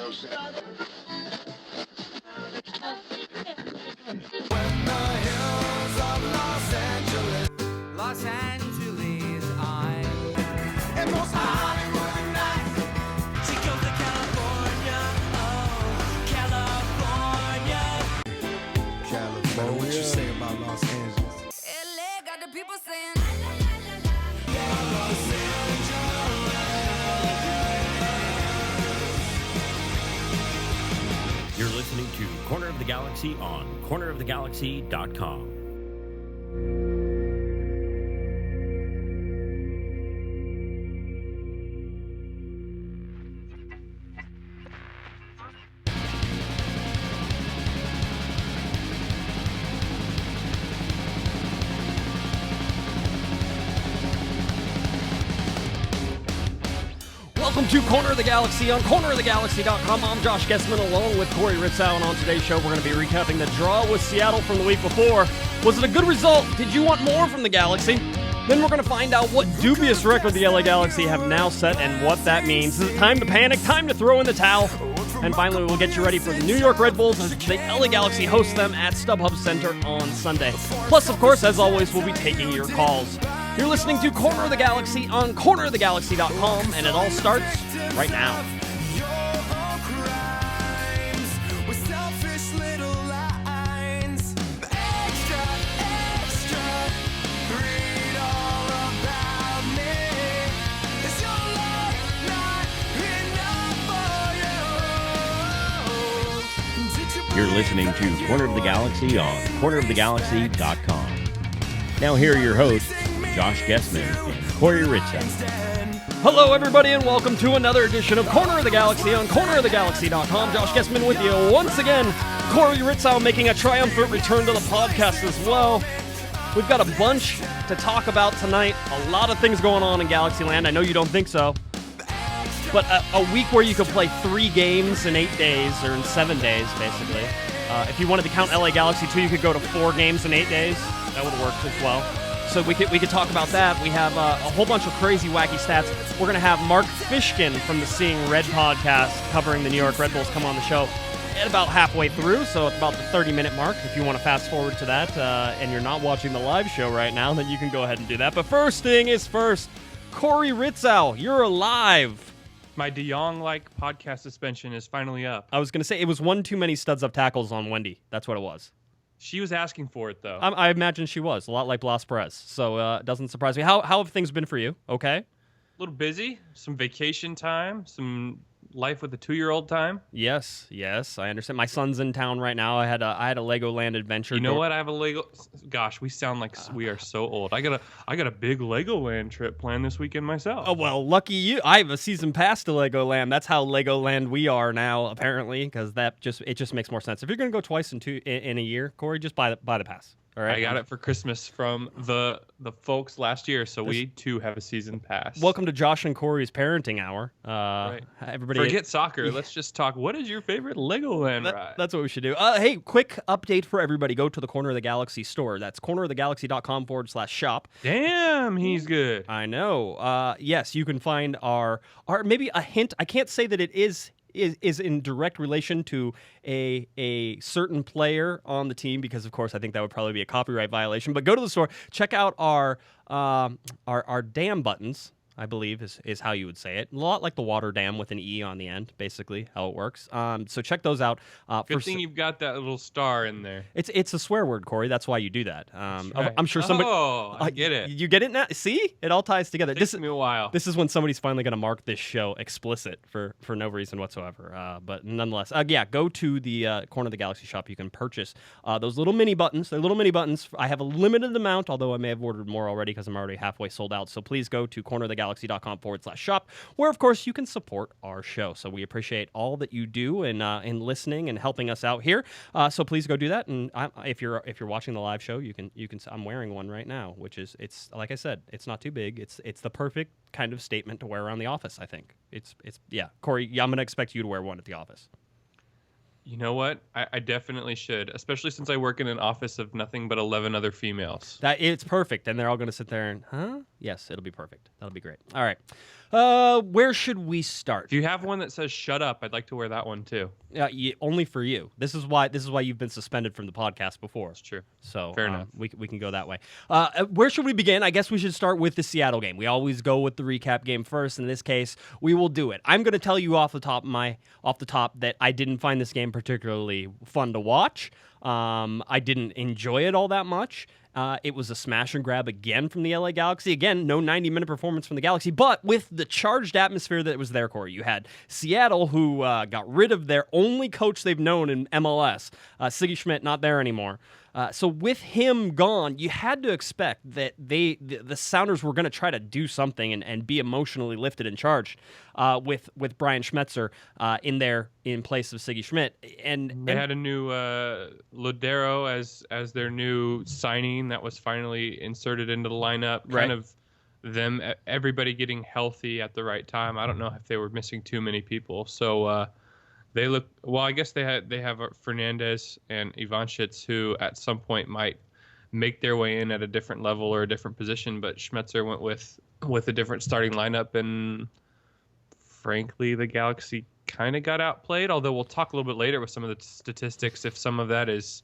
Los Angeles, I'm and most Hollywood nights. She goes to California, oh, California. What you say about Los Angeles? LA got the people saying, You're listening to Corner of the Galaxy on cornerofthegalaxy.com. Welcome to Corner of the Galaxy on cornerofthegalaxy.com. I'm Josh Gessman along with Corey Ritzow, and on today's show we're going to be recapping the draw with Seattle from the week before. Was it a good result? Did you want more from the Galaxy? Then we're going to find out what dubious record the LA Galaxy have now set and what that means. Is it time to panic? Time to throw in the towel? And finally, we'll get you ready for the New York Red Bulls as the LA Galaxy host them at StubHub Center on Sunday. Plus, of course, as always, we'll be taking your calls. You're listening to Corner of the Galaxy on cornerofthegalaxy.com, and it all starts right now. You're listening to Corner of the Galaxy on cornerofthegalaxy.com. Now here are your hosts, Josh Gessman and Corey Ritzow. Hello, everybody, and welcome to another edition of Corner of the Galaxy on cornerofthegalaxy.com. Josh Gessman with you once again. Corey Ritzow making a triumphant return to the podcast as well. We've got a bunch to talk about tonight. A lot of things going on in Galaxyland. I know you don't think so. But a week where you could play 3 games in 8 days, or in 7 days, basically. If you wanted to count LA Galaxy 2, you could go to 4 games in 8 days. That would work as well. So we could talk about that. We have a whole bunch of crazy, wacky stats. We're going to have Mark Fishkin from the Seeing Red podcast covering the New York Red Bulls come on the show at about halfway through, so it's about the 30-minute mark. If you want to fast forward to that and you're not watching the live show right now, then you can go ahead and do that. But first thing is first, Corey Ritzow, you're alive. My De Jong-like podcast suspension is finally up. I was going to say, it was one too many studs up tackles on Wendy. That's what it was. She was asking for it, though. I imagine she was. A lot like Blas Perez. So it doesn't surprise me. How have things been for you? Okay? A little busy. Some vacation time. Some life with a 2-year-old time. Yes, I understand. My son's in town right now. I had a Legoland adventure. You know what? I have a Lego. Gosh, we sound like we are so old. I got a big Legoland trip planned this weekend myself. Oh well, lucky you. I have a season pass to Legoland. That's how Legoland we are now, apparently, because it just makes more sense. If you're gonna go twice in a year, Corey, just buy the pass. All right. I got it for Christmas from the folks last year, so we too have a season pass. Welcome to Josh and Corey's parenting hour. Right. Everybody, forget soccer. Let's just talk. What is your favorite Legoland ride? That's what we should do. Hey, quick update for everybody. Go to the Corner of the Galaxy store. That's cornerofthegalaxy.com/shop. Damn, he's good. I know. Yes, you can find our maybe a hint. I can't say that it is in direct relation to a certain player on the team, because of course I think that would probably be a copyright violation. But go to the store, check out our dam buttons, I believe is how you would say it. A lot like the water dam with an E on the end, basically how it works. So check those out. Good thing you've got that little star in there. It's a swear word, Corey. That's why you do that. Right. I'm sure somebody. Oh, I get it. You get it now. See, it all ties together. It takes me a while. This is when somebody's finally going to mark this show explicit for no reason whatsoever. But nonetheless, go to the Corner of the Galaxy shop. You can purchase those little mini buttons. They're little mini buttons. I have a limited amount, although I may have ordered more already because I'm already halfway sold out. So please go to cornerofthegalaxy.com/shop, where of course you can support our show. So we appreciate all that you do in listening and helping us out here. So please go do that. And if you're watching the live show, you can. I'm wearing one right now, which is, it's like I said, it's not too big. It's the perfect kind of statement to wear around the office. I think it's Corey. I'm gonna expect you to wear one at the office. You know what? I definitely should, especially since I work in an office of nothing but 11 other females. That it's perfect, and they're all going to sit there and, huh? Yes, it'll be perfect. That'll be great. All right. Where should we start? If you have one that says "shut up," I'd like to wear that one too. Only for you. This is why you've been suspended from the podcast before. That's true. So Fair enough. We can go that way. Where should we begin? I guess we should start with the Seattle game. We always go with the recap game first. In this case, we will do it. I'm going to tell you off the top that I didn't find this game particularly fun to watch. I didn't enjoy it all that much. It was a smash and grab again from the LA Galaxy. Again, no 90-minute performance from the Galaxy, but with the charged atmosphere that was there, Corey. You had Seattle, who got rid of their only coach they've known in MLS. Siggy Schmidt, not there anymore. So with him gone, you had to expect that the Sounders were going to try to do something and be emotionally lifted and charged with Brian Schmetzer in place of Siggy Schmidt. And they had a new Lodero as their new signing that was finally inserted into the lineup. Right. Kind of everybody getting healthy at the right time. I don't know if they were missing too many people. So they look well. I guess they have Fernandez and Ivanschitz, who at some point might make their way in at a different level or a different position. But Schmetzer went with a different starting lineup, and frankly, the Galaxy kind of got outplayed. Although we'll talk a little bit later with some of the statistics if some of that is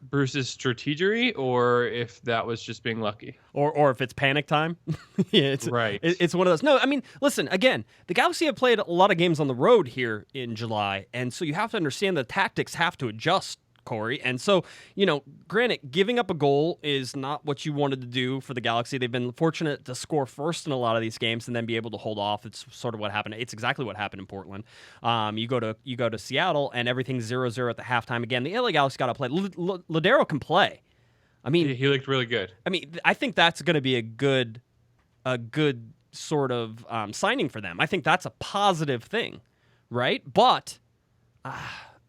Bruce's strategery or if that was just being lucky. Or if it's panic time. Yeah, it's right. It's one of those. No, I mean, listen, again, the Galaxy have played a lot of games on the road here in July, and so you have to understand the tactics have to adjust, Corey. And so, granted, giving up a goal is not what you wanted to do for the Galaxy. They've been fortunate to score first in a lot of these games and then be able to hold off. It's sort of what happened. It's exactly what happened in Portland. You go to Seattle and everything's 0-0 at the halftime. Again, the LA Galaxy got to play. Lodero can play. I mean, he looked really good. I mean, I think that's going to be a good sort of signing for them. I think that's a positive thing, right? But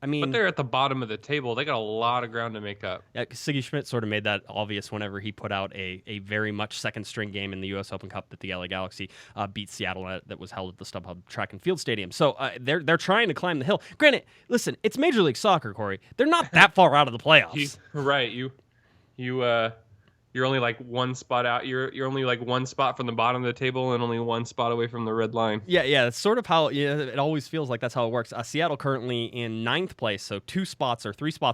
but they're at the bottom of the table. They got a lot of ground to make up. Yeah, Siggy Schmidt sort of made that obvious whenever he put out a very much second-string game in the U.S. Open Cup that the LA Galaxy beat Seattle at, that was held at the StubHub Track and Field Stadium. So they're trying to climb the hill. Granted, listen, it's Major League Soccer, Corey. They're not that far out of the playoffs. Right. You're only like one spot out. You're only like one spot from the bottom of the table and only one spot away from the red line. Yeah. That's sort of how it always feels like that's how it works. Seattle currently in 9th place, so 3 spots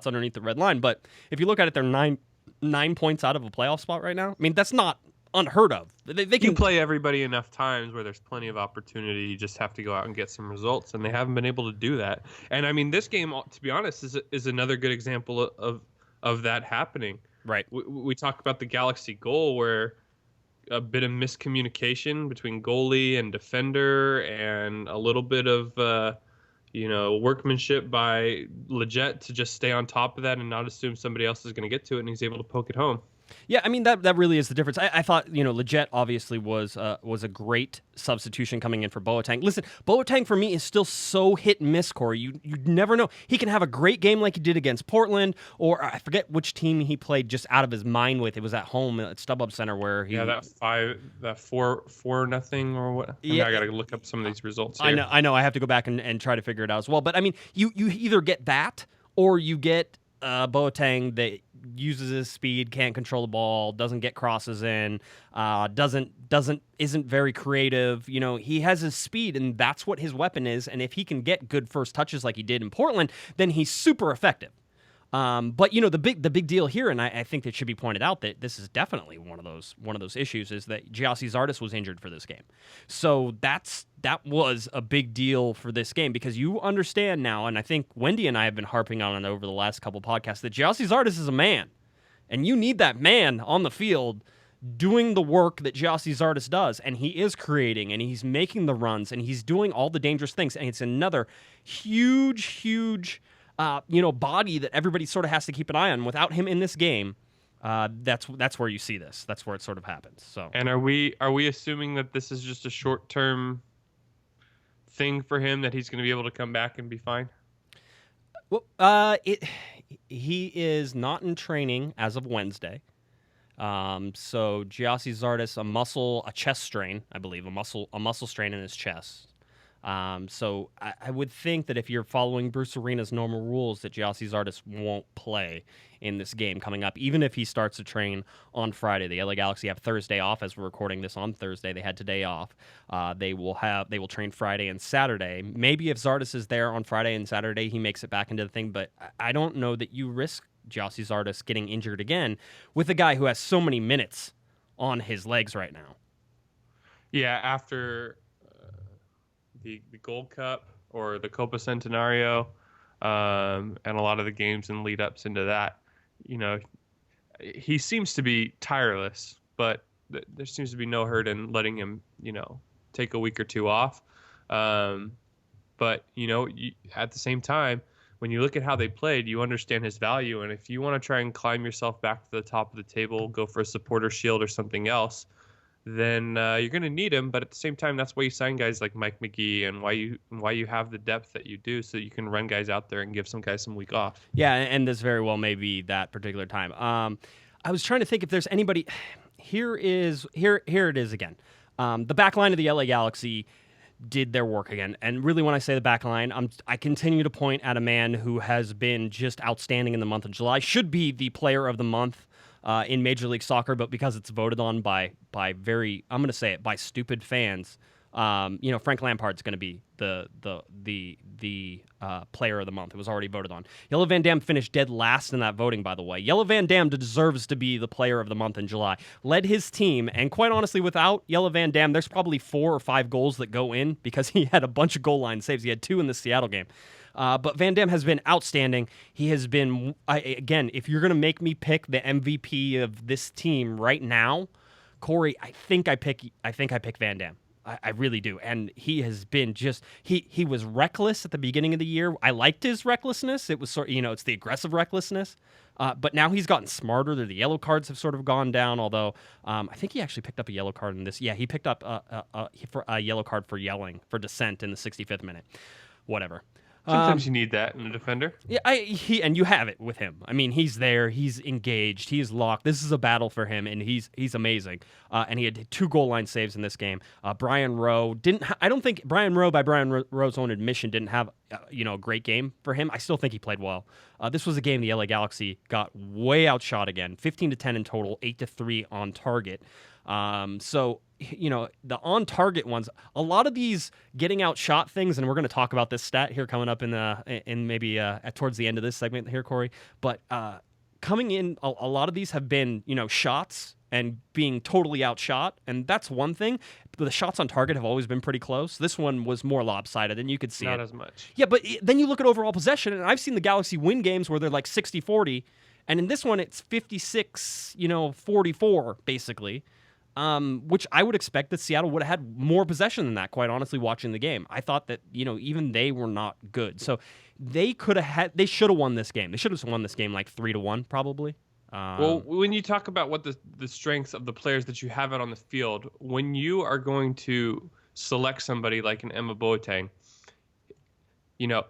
underneath the red line. But if you look at it, they're nine points out of a playoff spot right now. I mean, that's not unheard of. They can play everybody enough times where there's plenty of opportunity. You just have to go out and get some results, and they haven't been able to do that. And I mean, this game, to be honest, is another good example of that happening. Right. We talk about the Galaxy goal where a bit of miscommunication between goalie and defender and a little bit of, workmanship by Leggett to just stay on top of that and not assume somebody else is going to get to it, and he's able to poke it home. Yeah, I mean, that really is the difference. I thought, Leggett obviously was a great substitution coming in for Boateng. Listen, Boateng for me is still so hit and miss, Corey. You never know. He can have a great game like he did against Portland, or I forget which team he played just out of his mind with. It was at home at StubHub Center where he... Yeah, that 4-0 or what? Yeah, I got to look up some of these results here. I know. I have to go back and try to figure it out as well. But, I mean, you either get that or you get Boateng that uses his speed, can't control the ball, doesn't get crosses in, isn't very creative. He has his speed, and that's what his weapon is. And if he can get good first touches like he did in Portland, then he's super effective. But the big deal here, and I think it should be pointed out that this is definitely one of those issues, is that Gyasi Zardes was injured for this game. So that was a big deal for this game, because you understand now, and I think Wendy and I have been harping on it over the last couple podcasts, that Gyasi Zardes is a man, and you need that man on the field doing the work that Gyasi Zardes does, and he is creating, and he's making the runs, and he's doing all the dangerous things, and it's another huge body that everybody sort of has to keep an eye on. Without him in this game, that's where you see this. That's where it sort of happens. So, and are we assuming that this is just a short-term thing for him, that he's going to be able to come back and be fine? Well, he is not in training as of Wednesday. So Gyasi Zardes, a chest strain, I believe, a muscle strain in his chest. So I would think that if you're following Bruce Arena's normal rules, that Gyasi Zardes won't play in this game coming up, even if he starts to train on Friday. The LA Galaxy have Thursday off as we're recording this on Thursday. They had today off. They will train Friday and Saturday. Maybe if Zardes is there on Friday and Saturday, he makes it back into the thing, but I don't know that you risk Gyasi Zardes getting injured again with a guy who has so many minutes on his legs right now. Yeah, after the Gold Cup or the Copa Centenario, and a lot of the games and lead ups into that, he seems to be tireless, but there seems to be no hurt in letting him, take a week or two off. But at the same time, when you look at how they played, you understand his value. And if you want to try and climb yourself back to the top of the table, go for a supporter shield or something else, then you're going to need him. But at the same time, that's why you sign guys like Mike Magee and why you have the depth that you do, so you can run guys out there and give some guys some week off. Yeah, and this very well may be that particular time. I was trying to think if there's anybody. Here it is again. The back line of the LA Galaxy did their work again. And really, when I say the back line, I continue to point at a man who has been just outstanding in the month of July. Should be the player of the month in Major League Soccer, but because it's voted on by very, I'm going to say it, by stupid fans, Frank Lampard's going to be the player of the month. It was already voted on. Jelle Van Damme finished dead last in that voting, by the way. Jelle Van Damme deserves to be the player of the month in July. Led his team, and quite honestly, without Jelle Van Damme, there's probably 4 or 5 goals that go in because he had a bunch of goal line saves. He had 2 in the Seattle game. But Van Damme has been outstanding. He has been, again, if you're going to make me pick the MVP of this team right now, Corey, I think I pick Van Damme. I really do. And he has been just, he was reckless at the beginning of the year. I liked his recklessness. It was sort of, it's the aggressive recklessness. But now he's gotten smarter. The yellow cards have sort of gone down, although I think he actually picked up a yellow card in this. Yeah, he picked up a yellow card for yelling, for dissent in the 65th minute. Whatever. Sometimes you need that in a defender. Yeah, and you have it with him. I mean, he's there, he's engaged, he's locked. This is a battle for him, and he's amazing. And he had 2 goal line saves in this game. Brian Rowe didn't. I don't think Brian Rowe, by Brian Rowe's own admission, didn't have a great game for him. I still think he played well. This was a game the LA Galaxy got way outshot again, 15-10 in total, 8-3 on target. So the on-target ones, a lot of these getting outshot things, and we're going to talk about this stat here coming up in maybe towards the end of this segment here, Corey. But coming in, a lot of these have been shots and being totally outshot, and that's one thing. But the shots on target have always been pretty close. This one was more lopsided, and you could see Not it. as much. Yeah, but then you look at overall possession, and I've seen the Galaxy win games where they're like 60-40, and in this one it's 56-44 basically. Which I would expect that Seattle would have had more possession than that, quite honestly, watching the game. I thought that, even they were not good. So they should have won this game. They should have won this game like 3-1, probably. Well, when you talk about what the strengths of the players that you have out on the field, when you are going to select somebody like an Emma Boateng,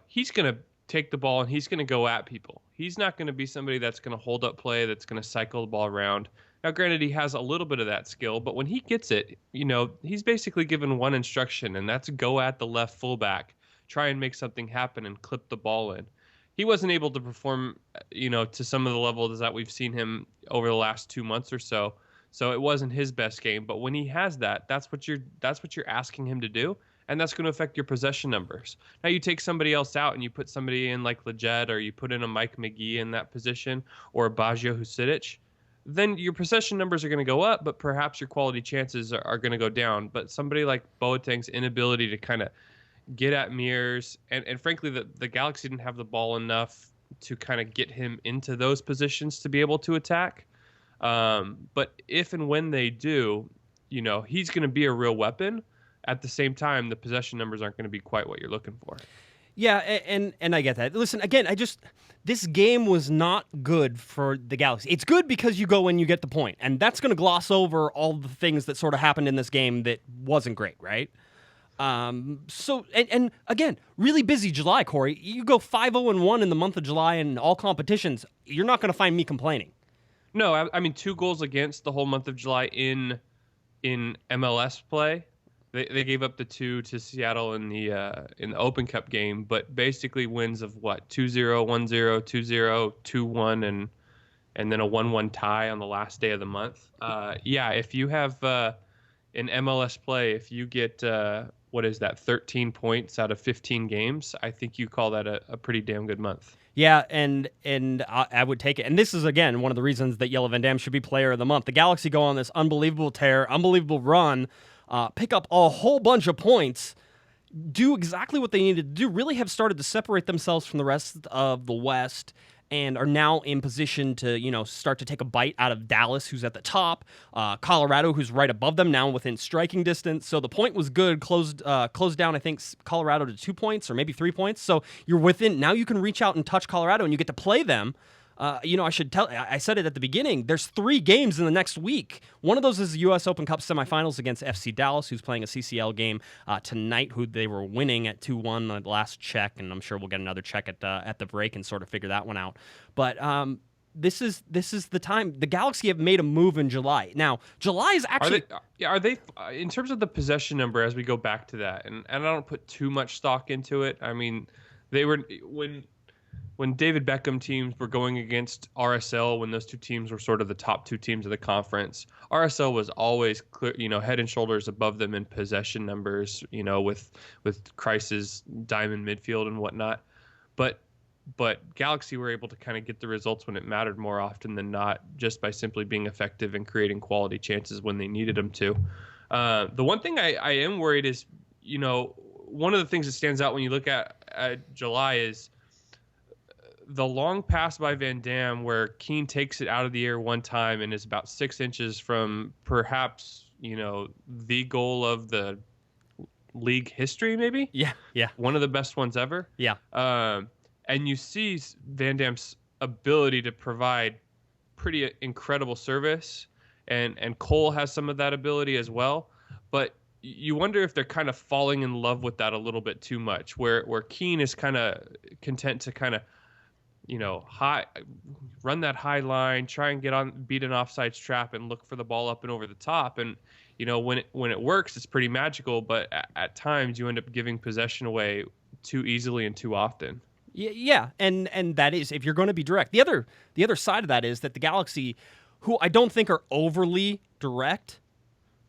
he's going to take the ball and he's going to go at people. He's not going to be somebody that's going to hold up play, that's going to cycle the ball around. Now, granted, he has a little bit of that skill, but when he gets it, he's basically given one instruction, and that's go at the left fullback, try and make something happen and clip the ball in. He wasn't able to perform, to some of the levels that we've seen him over the last 2 months or so. So it wasn't his best game, but when he has that, that's what you're asking him to do, and that's going to affect your possession numbers. Now, you take somebody else out and you put somebody in like Leggett, or you put in a Mike Magee in that position, or a Baggio Husidic, then your possession numbers are going to go up, but perhaps your quality chances are going to go down. But somebody like Boateng's inability to kind of get at Mears, and frankly, the Galaxy didn't have the ball enough to kind of get him into those positions to be able to attack. But if and when they do, he's going to be a real weapon. At the same time, the possession numbers aren't going to be quite what you're looking for. Yeah, and I get that. Listen, again, this game was not good for the Galaxy. It's good because you go and you get the point, and that's going to gloss over all the things that sort of happened in this game that wasn't great, right? So again, really busy July, Corey. You go 5-0-1 in the month of July in all competitions. You're not going to find me complaining. No, I mean 2 goals against the whole month of July in MLS play. They gave up the 2 to Seattle in the Open Cup game, but basically wins of what 2-0, 1-0, 2-0, 2-1, and then a 1-1 tie on the last day of the month. If you have in MLS play, if you get what is that, 13 points out of 15 games, I think you call that a pretty damn good month. Yeah, and I would take it. And this is, again, one of the reasons that Jelle Van Damme should be player of the month. The Galaxy go on this unbelievable tear, unbelievable run, pick up a whole bunch of points, do exactly what they needed to do, really have started to separate themselves from the rest of the West, and are now in position to, start to take a bite out of Dallas, who's at the top, Colorado, who's right above them now within striking distance. So the point was good, closed down, I think, Colorado to 2 points or maybe 3 points. So you're within, now you can reach out and touch Colorado, and you get to play them. I said it at the beginning, there's 3 games in the next week. One of those is the U.S. Open Cup semifinals against FC Dallas, who's playing a CCL game tonight, who they were winning at 2-1 the last check, and I'm sure we'll get another check at the break and sort of figure that one out. But this is the time. The Galaxy have made a move in July. Now, July is actually... Are they in terms of the possession number, as we go back to that, and I don't put too much stock into it. I mean, they were... When David Beckham teams were going against RSL, when those two teams were sort of the top 2 teams of the conference, RSL was always clear, head and shoulders above them in possession numbers, with Kreis's diamond midfield and whatnot. But Galaxy were able to kind of get the results when it mattered more often than not, just by simply being effective and creating quality chances when they needed them to. The one thing I am worried is, one of the things that stands out when you look at July is the long pass by Van Damme where Keane takes it out of the air one time and is about 6 inches from perhaps, the goal of the league history, maybe? Yeah. One of the best ones ever. Yeah. And you see Van Damme's ability to provide pretty incredible service, and Cole has some of that ability as well. But you wonder if they're kind of falling in love with that a little bit too much, where Keane is kind of content to kind of run that high line, try and beat an offsides trap and look for the ball up and over the top. And, when it works, it's pretty magical, but at times you end up giving possession away too easily and too often. Yeah. And that is, if you're going to be direct, the other side of that is that the Galaxy, who I don't think are overly direct,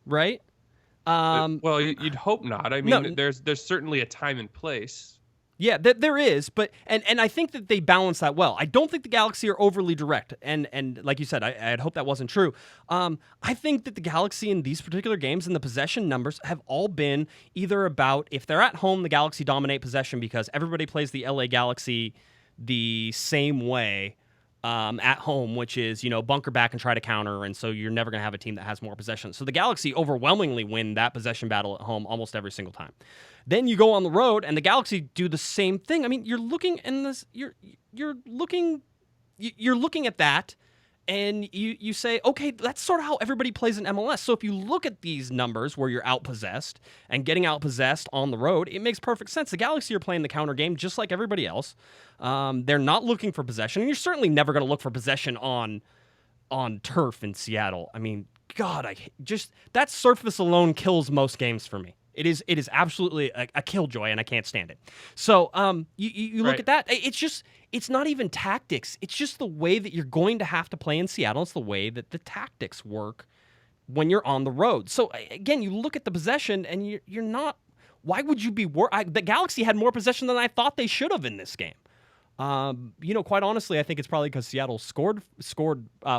right? Well, you'd hope not. I mean, there's certainly a time and place. Yeah, there is, but and I think that they balance that well. I don't think the Galaxy are overly direct, and like you said, I'd hope that wasn't true. I think that the Galaxy in these particular games and the possession numbers have all been either about, if they're at home, the Galaxy dominate possession because everybody plays the LA Galaxy the same way at home, which is, bunker back and try to counter, and so you're never going to have a team that has more possession. So the Galaxy overwhelmingly win that possession battle at home almost every single time. Then you go on the road, and the Galaxy do the same thing. I mean, you're looking at that, and you say, okay, that's sort of how everybody plays in MLS. So if you look at these numbers where you're outpossessed and getting outpossessed on the road, it makes perfect sense. The Galaxy are playing the counter game just like everybody else. They're not looking for possession, and you're certainly never going to look for possession on turf in Seattle. I mean, God, that surface alone kills most games for me. It is absolutely a killjoy, and I can't stand it. So you look at that. It's not even tactics. It's just the way that you're going to have to play in Seattle. It's the way that the tactics work when you're on the road. So again, you look at the possession, and you're not. Why would you be worried? The Galaxy had more possession than I thought they should have in this game. Quite honestly, I think it's probably because Seattle scored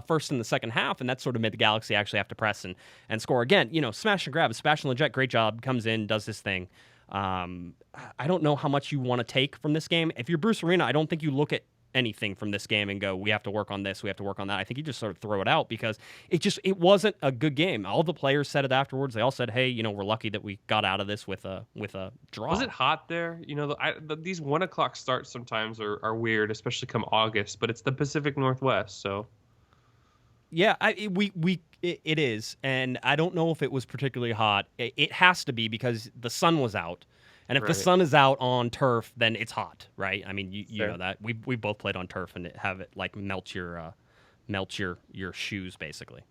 first in the second half, and that sort of made the Galaxy actually have to press and score again. Smash and grab. Sebastian Lletget, great job, comes in, does his thing. I don't know how much you want to take from this game. If you're Bruce Arena, I don't think you look at anything from this game and go, we have to work on this, we have to work on that. I think you just sort of throw it out because it wasn't a good game. All the players said it afterwards. They all said, hey, we're lucky that we got out of this with a draw. Was it hot there? These 1 o'clock starts sometimes are weird, especially come August, but it's the Pacific Northwest, so. Yeah, it is, and I don't know if it was particularly hot. It has to be because the sun was out. And if the sun is out on turf, then it's hot, right? I mean, you know that. We both played on turf and have it like melt your shoes, basically.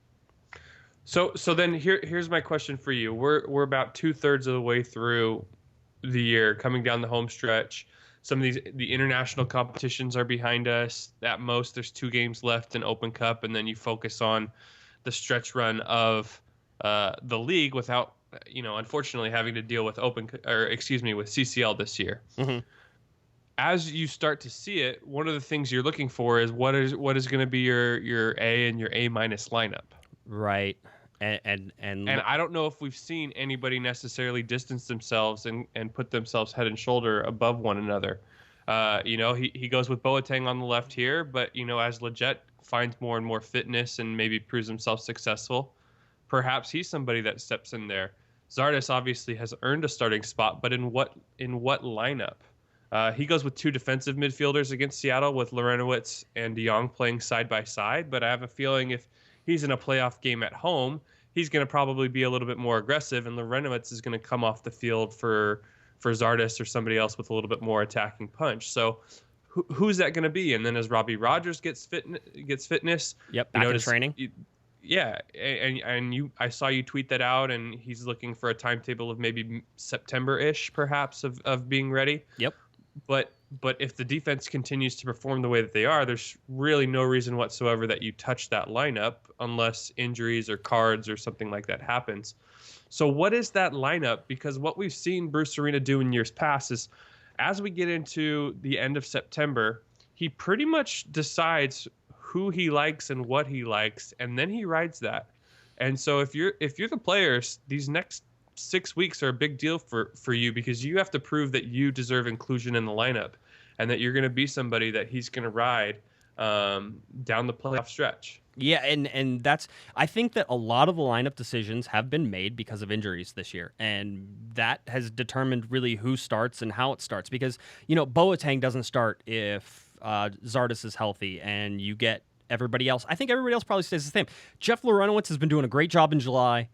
So then here's my question for you. We're about 2/3 of the way through the year, coming down the home stretch. Some of the international competitions are behind us. At most, there's 2 games left in Open Cup, and then you focus on the stretch run of the league without, unfortunately having to deal with with CCL this year. Mm-hmm. As you start to see it, one of the things you're looking for is what is going to be your A and your A- lineup. Right. And I don't know if we've seen anybody necessarily distance themselves and put themselves head and shoulder above one another. He goes with Boateng on the left here, but as Leggett finds more and more fitness and maybe proves himself successful, perhaps he's somebody that steps in there. Zardes obviously has earned a starting spot, but in what lineup? He goes with 2 defensive midfielders against Seattle with Lorenowitz and De Jong playing side by side, but I have a feeling if he's in a playoff game at home, he's going to probably be a little bit more aggressive, and Lorenowitz is going to come off the field for Zardes or somebody else with a little bit more attacking punch. So who's that going to be? And then as Robbie Rogers gets fitness, back in training. I saw you tweet that out, and he's looking for a timetable of maybe September-ish, perhaps, of being ready. Yep. But if the defense continues to perform the way that they are, there's really no reason whatsoever that you touch that lineup unless injuries or cards or something like that happens. So what is that lineup? Because what we've seen Bruce Arena do in years past is, as we get into the end of September, he pretty much decides who he likes and what he likes, and then he rides that. And so if you're the players, these next 6 weeks are a big deal for you, because you have to prove that you deserve inclusion in the lineup and that you're going to be somebody that he's going to ride down the playoff stretch. Yeah, and that's, I think that a lot of the lineup decisions have been made because of injuries this year, and that has determined really who starts and how it starts, because Boateng doesn't start if Zardes is healthy, and you get everybody else. I think everybody else probably stays the same. Jeff Lorenowitz has been doing a great job in July,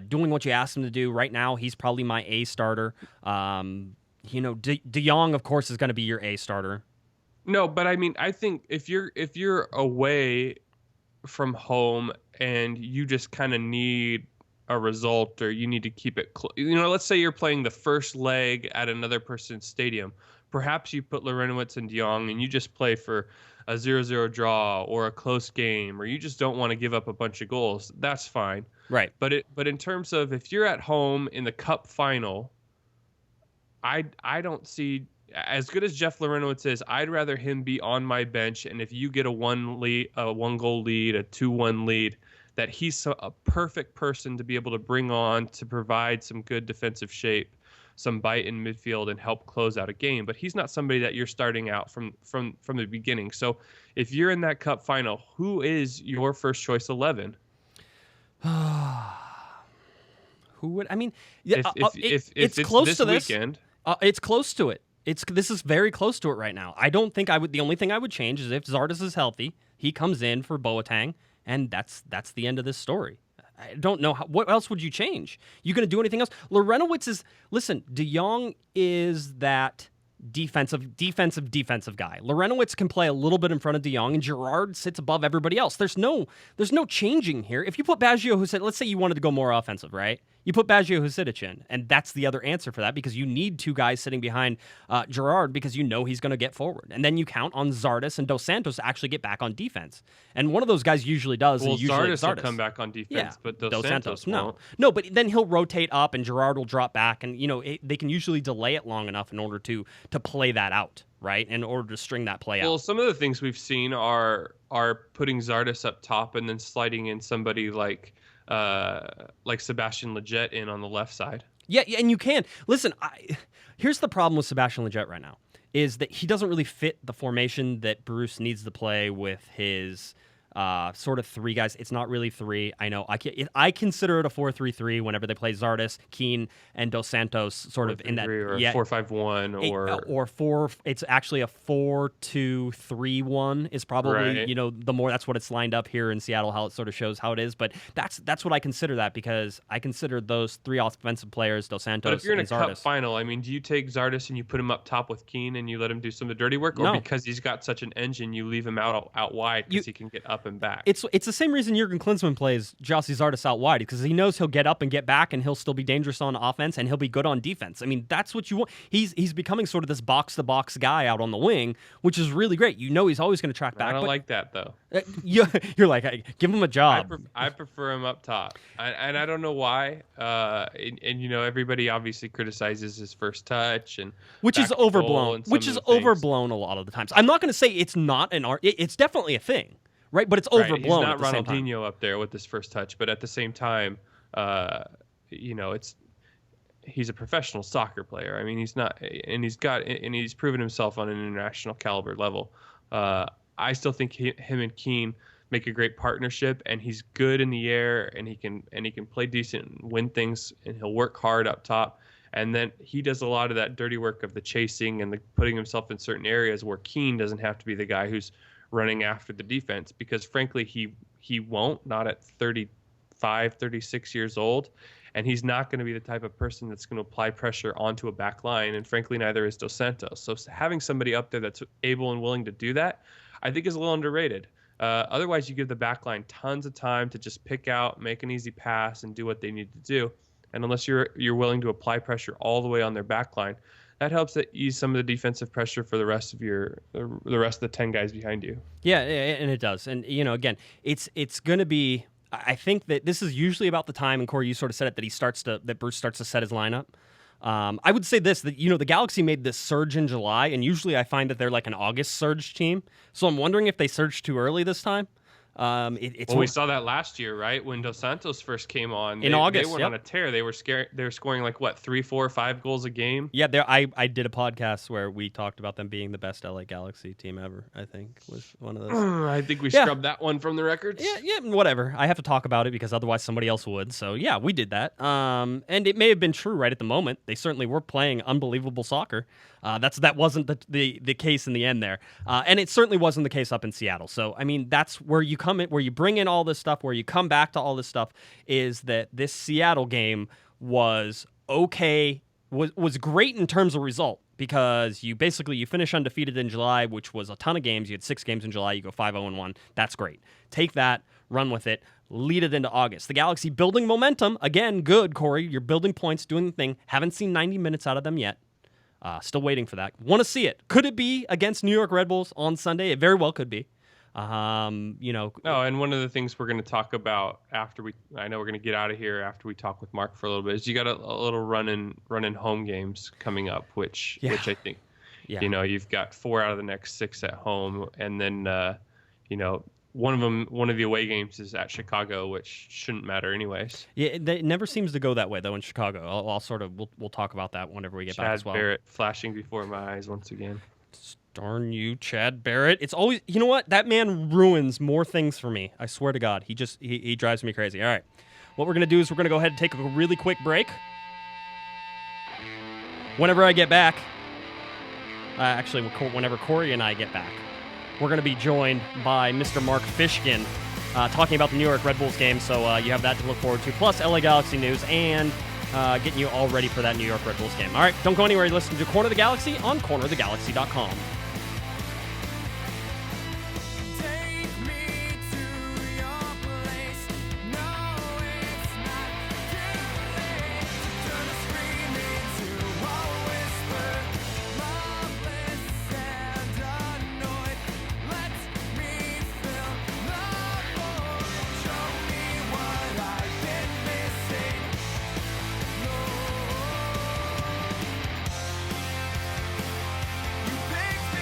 doing what you asked him to do. Right now, he's probably my A starter. De Jong, of course, is going to be your A starter. No, but I mean, I think if you're away from home and you just kind of need a result, or you need to keep it let's say you're playing the first leg at another person's stadium, perhaps you put Lorenowitz and De Jong and you just play for a 0-0 draw or a close game, or you just don't want to give up a bunch of goals. That's fine. Right. But in terms of if you're at home in the cup final, I don't see, as good as Jeff Lorenowitz is, I'd rather him be on my bench, and if you get a 1-goal lead, a 2-1 lead, that he's a perfect person to be able to bring on to provide some good defensive shape, some bite in midfield, and help close out a game. But he's not somebody that you're starting out from the beginning. So if you're in that cup final, who is your first choice 11? Who would? I mean, yeah, if it's it's close this to this weekend. It's close to it. This is very close to it right now. I don't think I would. The only thing I would change is if Zardes is healthy, he comes in for Boateng, and that's the end of this story. I don't know what else would you change. You going to do anything else? Lorenowitz is, listen, De Jong is that defensive guy. Lorenowitz can play a little bit in front of De Jong, and Gerrard sits above everybody else. There's no changing here. If you put Baggio, let's say you wanted to go more offensive, right? You put Baggio Husidic in, and that's the other answer for that, because you need 2 guys sitting behind Gerrard, because he's going to get forward. And then you count on Zardes and Dos Santos to actually get back on defense. And one of those guys usually does. Well, and usually Zardes will come back on defense, but Dos Santos won't. No, but then he'll rotate up, and Gerrard will drop back, and they can usually delay it long enough in order to play that out, right? In order to string that play out. Well, some of the things we've seen are putting Zardes up top and then sliding in somebody like Sebastian Leggett in on the left side. Yeah, and you can. Listen, here's the problem with Sebastian Leggett right now, is that he doesn't really fit the formation that Bruce needs to play with his sort of 3 guys. It's not really 3. I know. I consider it a 4-3-3 whenever they play Zardes, Keane, and Dos Santos sort of in that. Or 4-5-1 or 4. It's actually a 4-2-3-1 is probably, right. The more, that's what it's lined up here in Seattle, how it sort of shows how it is. But that's what I consider that, because I consider those 3 offensive players, Dos Santos and Zardes. But if you're in a cup final, I mean, do you take Zardes and you put him up top with Keane and you let him do some of the dirty work? Or No. because he's got such an engine, you leave him out wide because he can get up him back. It's the same reason Jurgen Klinsmann plays Jossie Zardes out wide, because he knows he'll get up and get back, and he'll still be dangerous on offense, and he'll be good on defense. I mean, that's what you want. He's becoming sort of this box-to-box guy out on the wing, which is really great. You know he's always going to track back. I don't like that, though. You're like, hey, give him a job. I prefer him up top, and I don't know why. And you know, everybody obviously criticizes his first touch, and which is overblown. Overblown a lot of the times. I'm not going to say it's not an art. It's definitely a thing, right? But it's overblown. He's at the same time. Ronaldinho up there with his first touch, but at the same time, you know, he's a professional soccer player. I mean, he's not, and he's proven himself on an international caliber level. I still think him and Keane make a great partnership, and he's good in the air, and he can play decent and win things, and he'll work hard up top. And then he does a lot of that dirty work of the chasing and the putting himself in certain areas where Keane doesn't have to be the guy who's running after the defense, because frankly, he won't, not at 35, 36 years old. And he's not going to be the type of person that's going to apply pressure onto a back line. And frankly, neither is Dos Santos. So having somebody up there that's able and willing to do that, I think is a little underrated. Otherwise, you give the back line tons of time to just pick out, make an easy pass, and do what they need to do. And unless you're willing to apply pressure all the way on their back line, that helps to ease some of the defensive pressure for the rest of the 10 guys behind you. Yeah, and it does. And you know, again, it's going to be. I think that this is usually about the time, and Corey, you sort of said it, that Bruce starts to set his lineup. I would say this, that, you know, the Galaxy made this surge in July, and usually I find that they're like an August surge team. So I'm wondering if they surged too early this time. We saw that last year, right? When Dos Santos first came on in August, they went on a tear. They were scoring like what, 3, 4, 5 goals a game. Yeah, I did a podcast where we talked about them being the best LA Galaxy team ever. I think was one of those. I think we scrubbed that one from the records. Yeah, whatever. I have to talk about it because otherwise somebody else would. So yeah, we did that. And it may have been true right at the moment. They certainly were playing unbelievable soccer. That wasn't the case in the end there, and it certainly wasn't the case up in Seattle. So I mean, that's where you come in, where you bring in all this stuff, where you come back to all this stuff. Is that this Seattle game was okay, was great in terms of result, because you finish undefeated in July, which was a ton of games. You had 6 games in July. You go 5-0-1. That's great. Take that, run with it, lead it into August. The Galaxy building momentum again. Good, Corey. You're building points, doing the thing. Haven't seen 90 minutes out of them yet. Still waiting for that. Want to see it. Could it be against New York Red Bulls on Sunday? It very well could be. You know. Oh, and one of the things we're going to talk about I know we're going to get out of here after we talk with Mark for a little bit, is you got a little run in home games coming up, which I think, you know, you've got 4 out of the next 6 at home, and then you know, one of the away games is at Chicago, which shouldn't matter anyways. Yeah, it never seems to go that way though in Chicago. We'll talk about that whenever we get back as well. Chad Barrett flashing before my eyes once again. Darn you, Chad Barrett. It's always, you know what? That man ruins more things for me. I swear to God. He drives me crazy. All right. What we're going to do is we're going to go ahead and take a really quick break. Whenever I get back, whenever Corey and I get back, we're going to be joined by Mr. Mark Fishkin talking about the New York Red Bulls game. So you have that to look forward to, plus LA Galaxy news and getting you all ready for that New York Red Bulls game. All right, don't go anywhere. You're listening to Corner of the Galaxy on cornerofthegalaxy.com. Take me to your place. No, it's not too late. Turn a scream into a whisper. Loveless and annoyed. Let me fill the void. Show me what I've been missing. You picked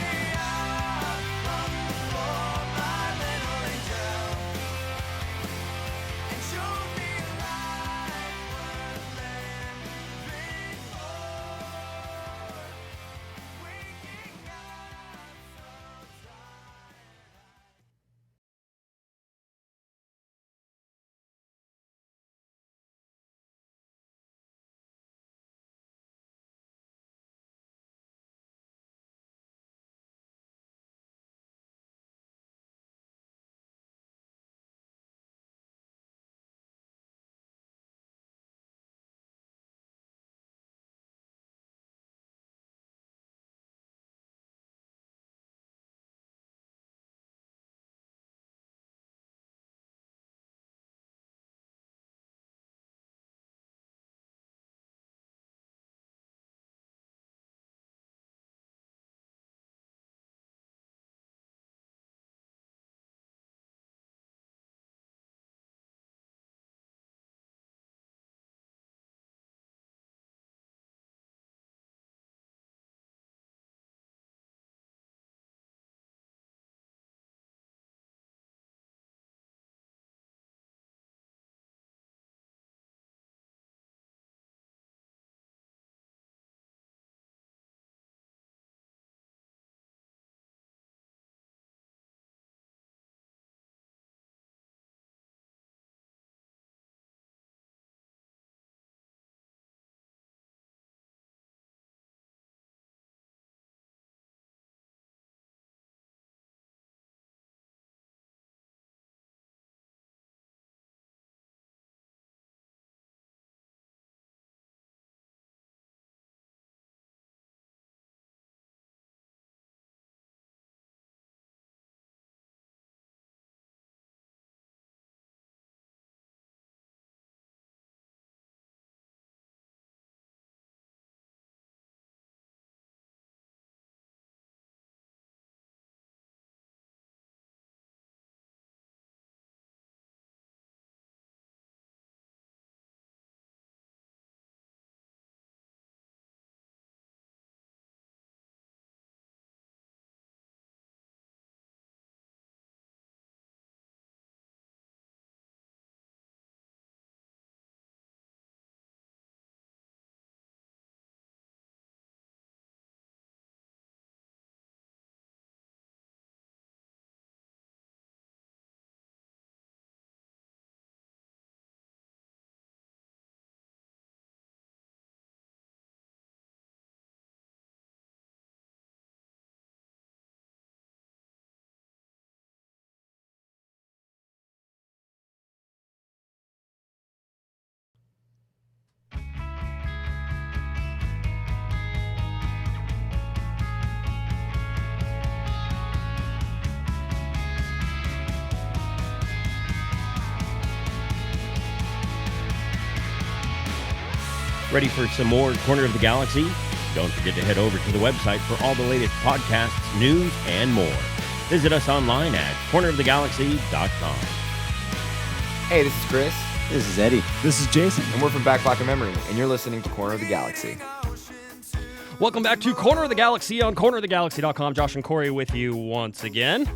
Ready for some more Corner of the Galaxy? Don't forget to head over to the website for all the latest podcasts, news, and more. Visit us online at cornerofthegalaxy.com. Hey, this is Chris, This is Eddie. This is Jason. and we're from Back Pocket Memory, and you're listening to Corner of the Galaxy. Welcome back to Corner of the Galaxy on cornerofthegalaxy.com. Josh and Corey with you once again.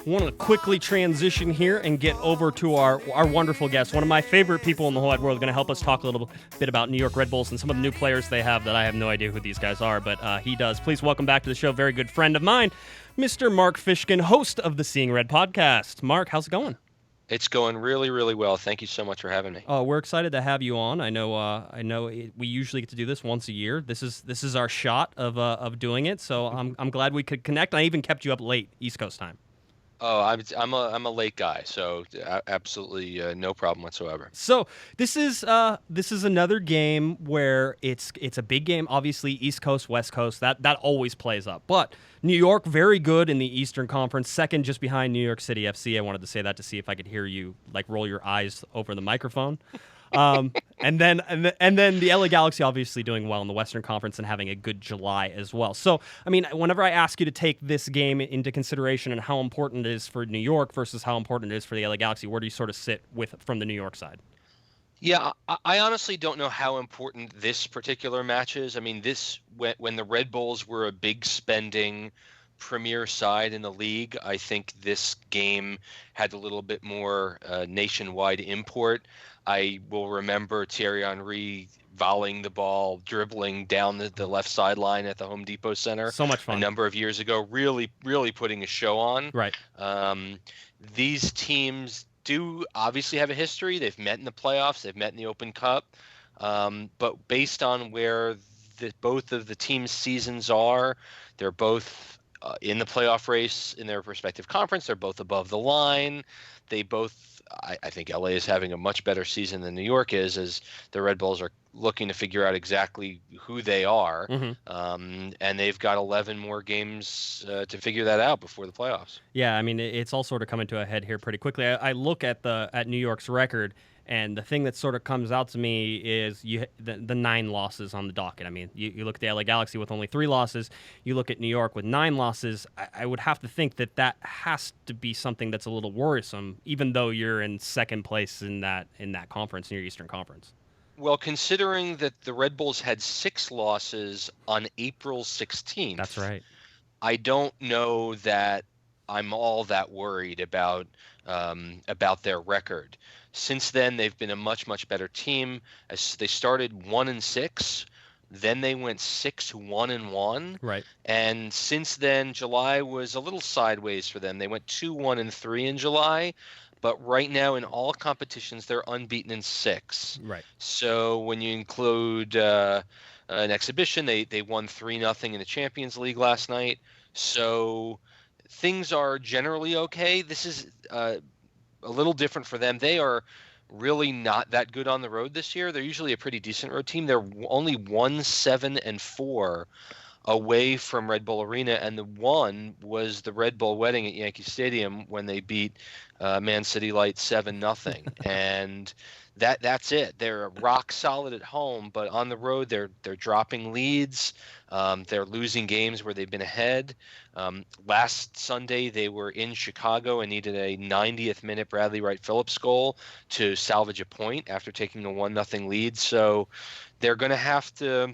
Want to quickly transition here and get over to our wonderful guest, one of my favorite people in the whole wide world, going to help us talk a little bit about New York Red Bulls and some of the new players they have that I have no idea who these guys are, but he does. Please welcome back to the show, very good friend of mine, Mr. Mark Fishkin, host of the Seeing Red podcast. Mark, how's it going? It's going really, really well. Thank you so much for having me. Oh, we're excited to have you on. I know. We usually get to do this once a year. This is our shot of doing it. So I'm glad we could connect. I even kept you up late, East Coast time. Oh, I'm a late guy, so absolutely no problem whatsoever. So this is another game where it's a big game. Obviously, East Coast, West Coast, that always plays up. But New York, very good in the Eastern Conference, second just behind New York City FC. I wanted to say that to see if I could hear you like roll your eyes over the microphone. And then the LA Galaxy obviously doing well in the Western Conference and having a good July as well. So, I mean, whenever I ask you to take this game into consideration and how important it is for New York versus how important it is for the LA Galaxy, where do you sort of sit from the New York side? Yeah, I honestly don't know how important this particular match is. I mean, when the Red Bulls were a big spending premier side in the league, I think this game had a little bit more nationwide import. I will remember Thierry Henry volleying the ball, dribbling down the left sideline at the Home Depot Center. So much fun. A number of years ago, really, really putting a show on. Right. These teams do obviously have a history. They've met in the playoffs. They've met in the Open Cup. But based on where both of the teams' seasons are, they're both in the playoff race in their respective conference. They're both above the line. They both, I think LA is having a much better season than New York is, as the Red Bulls are looking to figure out exactly who they are. Mm-hmm. And they've got 11 more games to figure that out before the playoffs. Yeah, I mean, it's all sort of coming to a head here pretty quickly. I look at New York's record, and the thing that sort of comes out to me is the 9 losses on the docket. I mean, you look at the LA Galaxy with only 3 losses. You look at New York with 9 losses. I would have to think that has to be something that's a little worrisome, even though you're in second place in that conference, in your Eastern Conference. Well, considering that the Red Bulls had 6 losses on April 16th. That's right. I don't know that I'm all that worried about their record. Since then, they've been a much, much better team. As they started 1-6, then they went 6-1-1. Right. And since then, July was a little sideways for them. They went 2-1-3 in July, but right now in all competitions, they're unbeaten in 6. Right. So when you include an exhibition, they won 3-0 in the Champions League last night. So things are generally okay. This is a little different for them. They are really not that good on the road this year. They're usually a pretty decent road team. They're only 1-7-4 away from Red Bull Arena, and the one was the Red Bull wedding at Yankee Stadium when they beat Man City Light 7-0. And that's it. They're rock solid at home, but on the road they're dropping leads. They're losing games where they've been ahead. Last Sunday they were in Chicago and needed a 90th minute Bradley Wright Phillips goal to salvage a point after taking a 1-0 lead. So they're going to have to,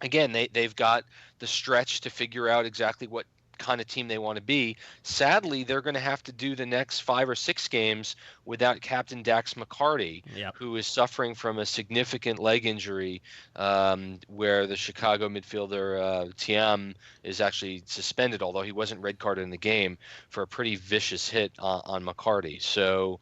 again, they've got the stretch to figure out exactly what kind of team they want to be. Sadly, they're going to have to do the next 5 or 6 games without Captain Dax McCarty, who is suffering from a significant leg injury, where the Chicago midfielder Thiam is actually suspended, although he wasn't red carded in the game, for a pretty vicious hit on McCarty. So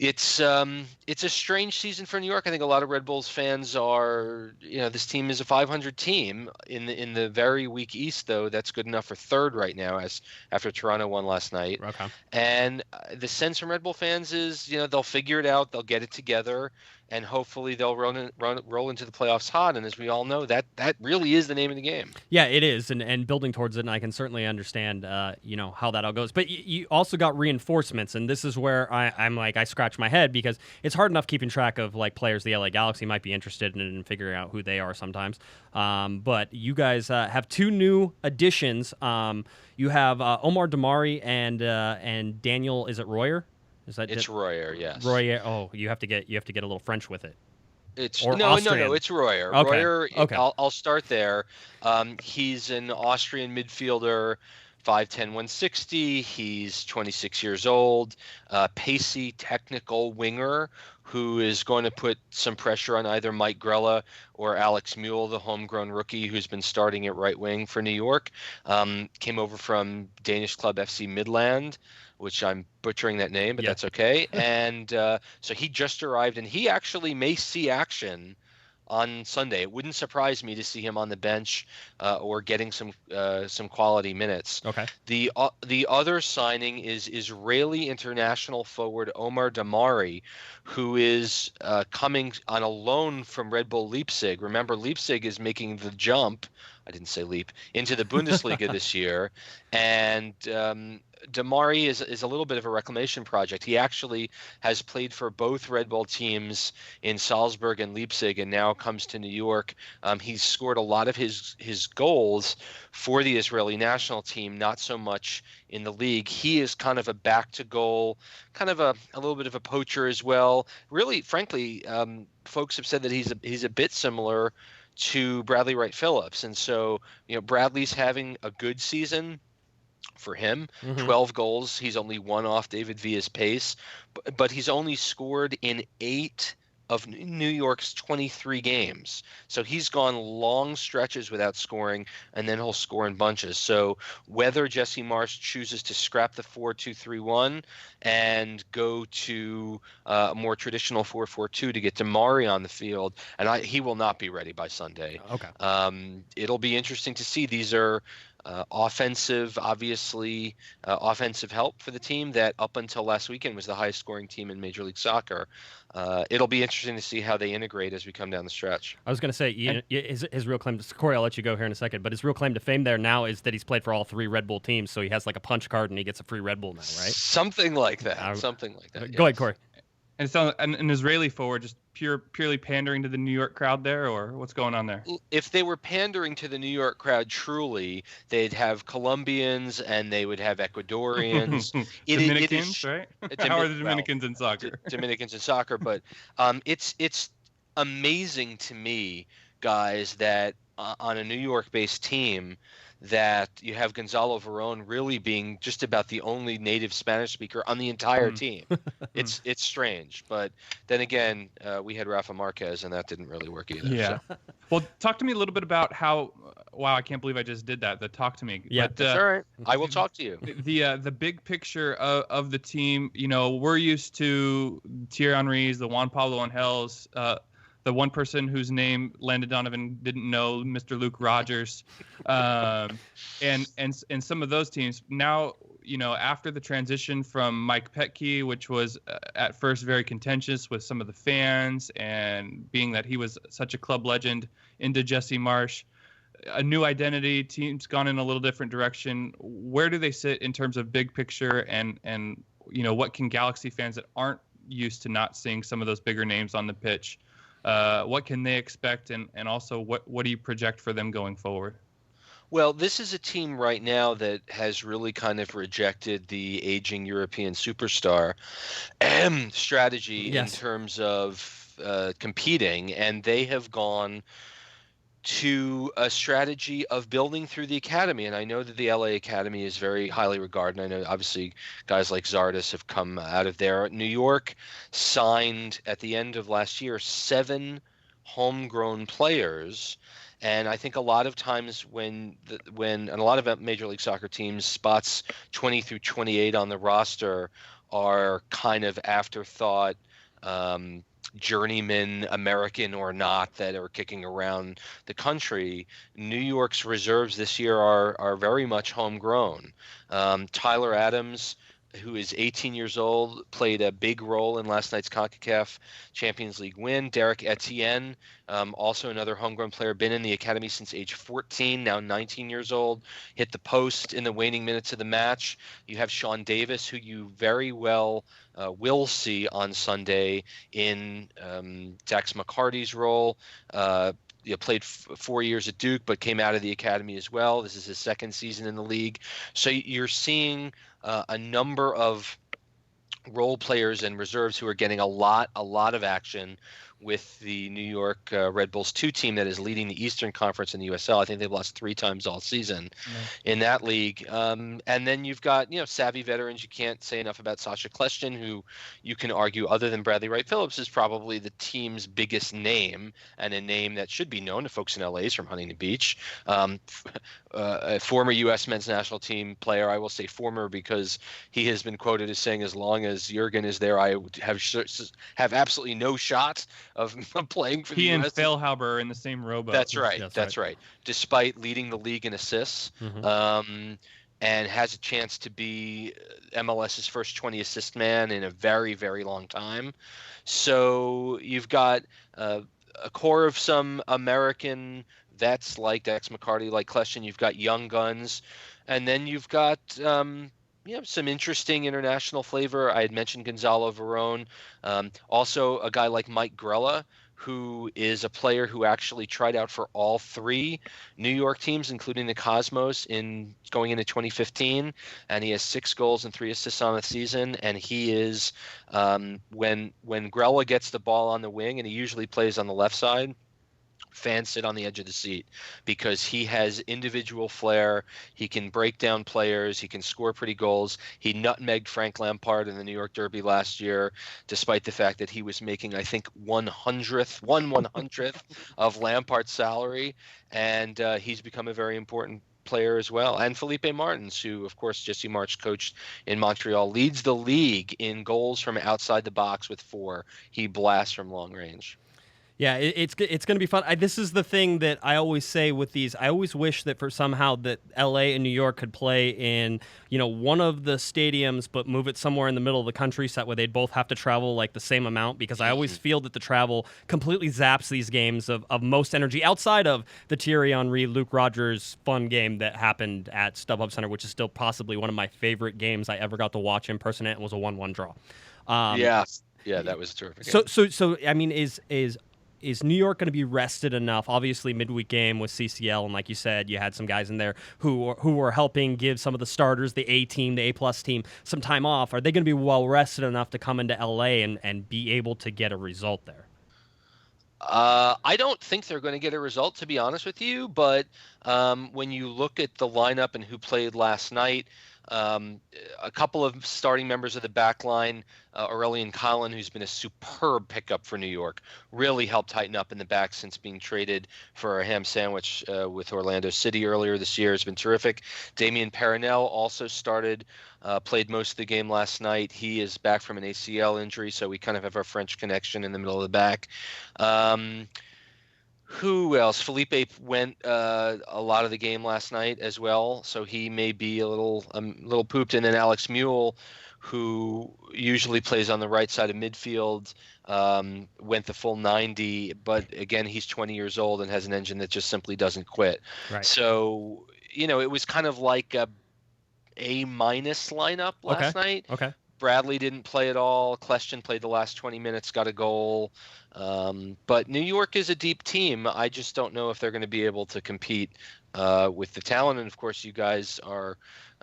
it's a strange season for New York. I think a lot of Red Bulls fans are, this team is a 500 team in the very weak East, though. That's good enough for third right now, as after Toronto won last night. Okay. And the sense from Red Bull fans is, they'll figure it out, they'll get it together, and hopefully they'll roll into the playoffs hot. And as we all know, that really is the name of the game. Yeah, it is, and building towards it, and I can certainly understand, how that all goes. But you also got reinforcements, and this is where I'm like, I scratch my head because it's hard enough keeping track of like players the LA Galaxy might be interested in and figuring out who they are sometimes. But you guys have 2 new additions. You have Omar Damari and Daniel. Is it Royer? It's Royer, yes. Royer. Oh, you have to get a little French with it. It's Or no, Austrian. it's Royer. Okay. Royer. Okay. I'll start there. He's an Austrian midfielder, 5'10", 160. He's 26 years old. Pacey, technical winger who is going to put some pressure on either Mike Grella or Alex Mule, the homegrown rookie who's been starting at right wing for New York. Came over from Danish club FC Midland, which I'm butchering that name, but that's okay. And so he just arrived, and he actually may see action on Sunday. It wouldn't surprise me to see him on the bench or getting some quality minutes. Okay. The other signing is Israeli international forward Omar Damari, who is coming on a loan from Red Bull Leipzig. Remember, Leipzig is making the jump. I didn't say leap into the Bundesliga this year, and Damari is a little bit of a reclamation project. He actually has played for both Red Bull teams in Salzburg and Leipzig, and now comes to New York. He's scored a lot of his goals for the Israeli national team, not so much in the league. He is kind of a back to goal, kind of a little bit of a poacher as well. Really, frankly, folks have said that he's a bit similar to Bradley Wright Phillips, and so Bradley's having a good season for him. 12 goals. He's only 1 off David Villa's pace, but he's only scored in 8 of New York's 23 games. So he's gone long stretches without scoring, and then he'll score in bunches. So whether Jesse Marsch chooses to scrap the 4-2-3-1 and go to a more traditional 4-4-2 to get Damari on the field, and he will not be ready by Sunday. Okay. It'll be interesting to see. These are offensive help for the team that up until last weekend was the highest scoring team in Major League Soccer. It'll be interesting to see how they integrate as we come down the stretch. I was going to say, his real claim to Corey, I'll let you go here in a second, but his real claim to fame there now is that he's played for all 3 Red Bull teams, so he has like a punch card and he gets a free Red Bull now, right? Something like that. Go ahead, Corey. And it sounds an Israeli forward, just purely pandering to the New York crowd there, or what's going on there? If they were pandering to the New York crowd truly, they'd have Colombians and they would have Ecuadorians. Dominicans, right? How are the Dominicans in soccer? Dominicans in soccer, but it's amazing to me, guys, that on a New York-based team, that you have Gonzalo Verón really being just about the only native Spanish speaker on the entire team. It's strange, but then again, we had Rafa Marquez, and that didn't really work either. Yeah. So. Well, talk to me a little bit about how. Wow, I can't believe I just did that. The talk to me. Yeah, but, that's all right. I will talk to you. The big picture of the team. We're used to Thierry Henry's, the Juan Pablo Angels. The one person whose name Landon Donovan didn't know, Mr. Luke Rogers, and some of those teams. Now, after the transition from Mike Petke, which was at first very contentious with some of the fans, and being that he was such a club legend, into Jesse Marsch, a new identity, team's gone in a little different direction. Where do they sit in terms of big picture, and what can Galaxy fans that aren't used to not seeing some of those bigger names on the pitch? What can they expect, and also what do you project for them going forward? Well, this is a team right now that has really kind of rejected the aging European superstar strategy in terms of competing, and they have gone to a strategy of building through the academy. And I know that the LA Academy is very highly regarded. I know obviously guys like Zardes have come out of there. New York signed at the end of last year 7 homegrown players. And I think a lot of times when a lot of Major League Soccer teams, spots 20 through 28 on the roster are kind of afterthought, journeyman, American or not, that are kicking around the country. New York's reserves this year are very much homegrown. Tyler Adams who is 18 years old, played a big role in last night's CONCACAF Champions League win. Derek Etienne, also another homegrown player, been in the academy since age 14, now 19 years old, hit the post in the waning minutes of the match. You have Sean Davis, who you very well will see on Sunday in Dax McCarty's role. Played 4 years at Duke, but came out of the academy as well. This is his second season in the league. So you're seeing a number of role players and reserves who are getting a lot of action with the New York Red Bulls 2 team that is leading the Eastern Conference in the USL. I think they've lost 3 times all season in that league. And then you've got, savvy veterans. You can't say enough about Sasha Klestin, who you can argue, other than Bradley Wright Phillips, is probably the team's biggest name, and a name that should be known to folks in LA. He's from Huntington Beach. A former U.S. men's national team player. I will say former because he has been quoted as saying, as long as Jurgen is there, I would have absolutely no shot of playing for the He and U.S. Feilhaber are in the same rowboat. That's right. That's right. Despite leading the league in assists, and has a chance to be MLS's first 20 assist man in a very, very long time. So you've got a core of some American vets like Dax McCarty, like Klestin. You've got young guns, and then you've got some interesting international flavor. I had mentioned Gonzalo Verón. Also a guy like Mike Grella, who is a player who actually tried out for all 3 New York teams, including the Cosmos, in going into 2015, and he has 6 goals and 3 assists on the season. And he is when Grella gets the ball on the wing, and he usually plays on the left side, fans sit on the edge of the seat because he has individual flair. He can break down players. He can score pretty goals. He nutmegged Frank Lampard in the New York Derby last year, despite the fact that he was making, I think, 1/100th of Lampard's salary. And he's become a very important player as well. And Felipe Martins, who, of course, Jesse March coached in Montreal, leads the league in goals from outside the box with 4. He blasts from long range. Yeah, it's going to be fun. This is the thing that I always say with these. I always wish that somehow that LA and New York could play in, one of the stadiums, but move it somewhere in the middle of the country, so that way they'd both have to travel like the same amount, because I always feel that the travel completely zaps these games of most energy, outside of the Thierry Henry, Luke Rogers fun game that happened at StubHub Center, which is still possibly one of my favorite games I ever got to watch in person, and it was a 1-1 draw. Yeah, that was a terrific game. So I mean, is New York going to be rested enough? Obviously, midweek game with CCL, and like you said, you had some guys in there who were helping give some of the starters, the A team, the A-plus team, some time off. Are they going to be well rested enough to come into LA and be able to get a result there? I don't think they're going to get a result, to be honest with you. But when you look at the lineup and who played last night, a couple of starting members of the back line, Aurelian Collin, who's been a superb pickup for New York, really helped tighten up in the back since being traded for a ham sandwich with Orlando City earlier this year. Has been terrific. Damien Perenelle also started, played most of the game last night. He is back from an ACL injury, so we kind of have our French connection in the middle of the back. Who else? Felipe went a lot of the game last night as well, so he may be a little pooped. And then Alex Mule, who usually plays on the right side of midfield, went the full 90. But again, he's 20 years old and has an engine that just simply doesn't quit. Right. So it was kind of like a A- lineup last night. Okay. Bradley didn't play at all. Klestin played the last 20 minutes, got a goal. But New York is a deep team. I just don't know if they're going to be able to compete with the talent. And, of course, you guys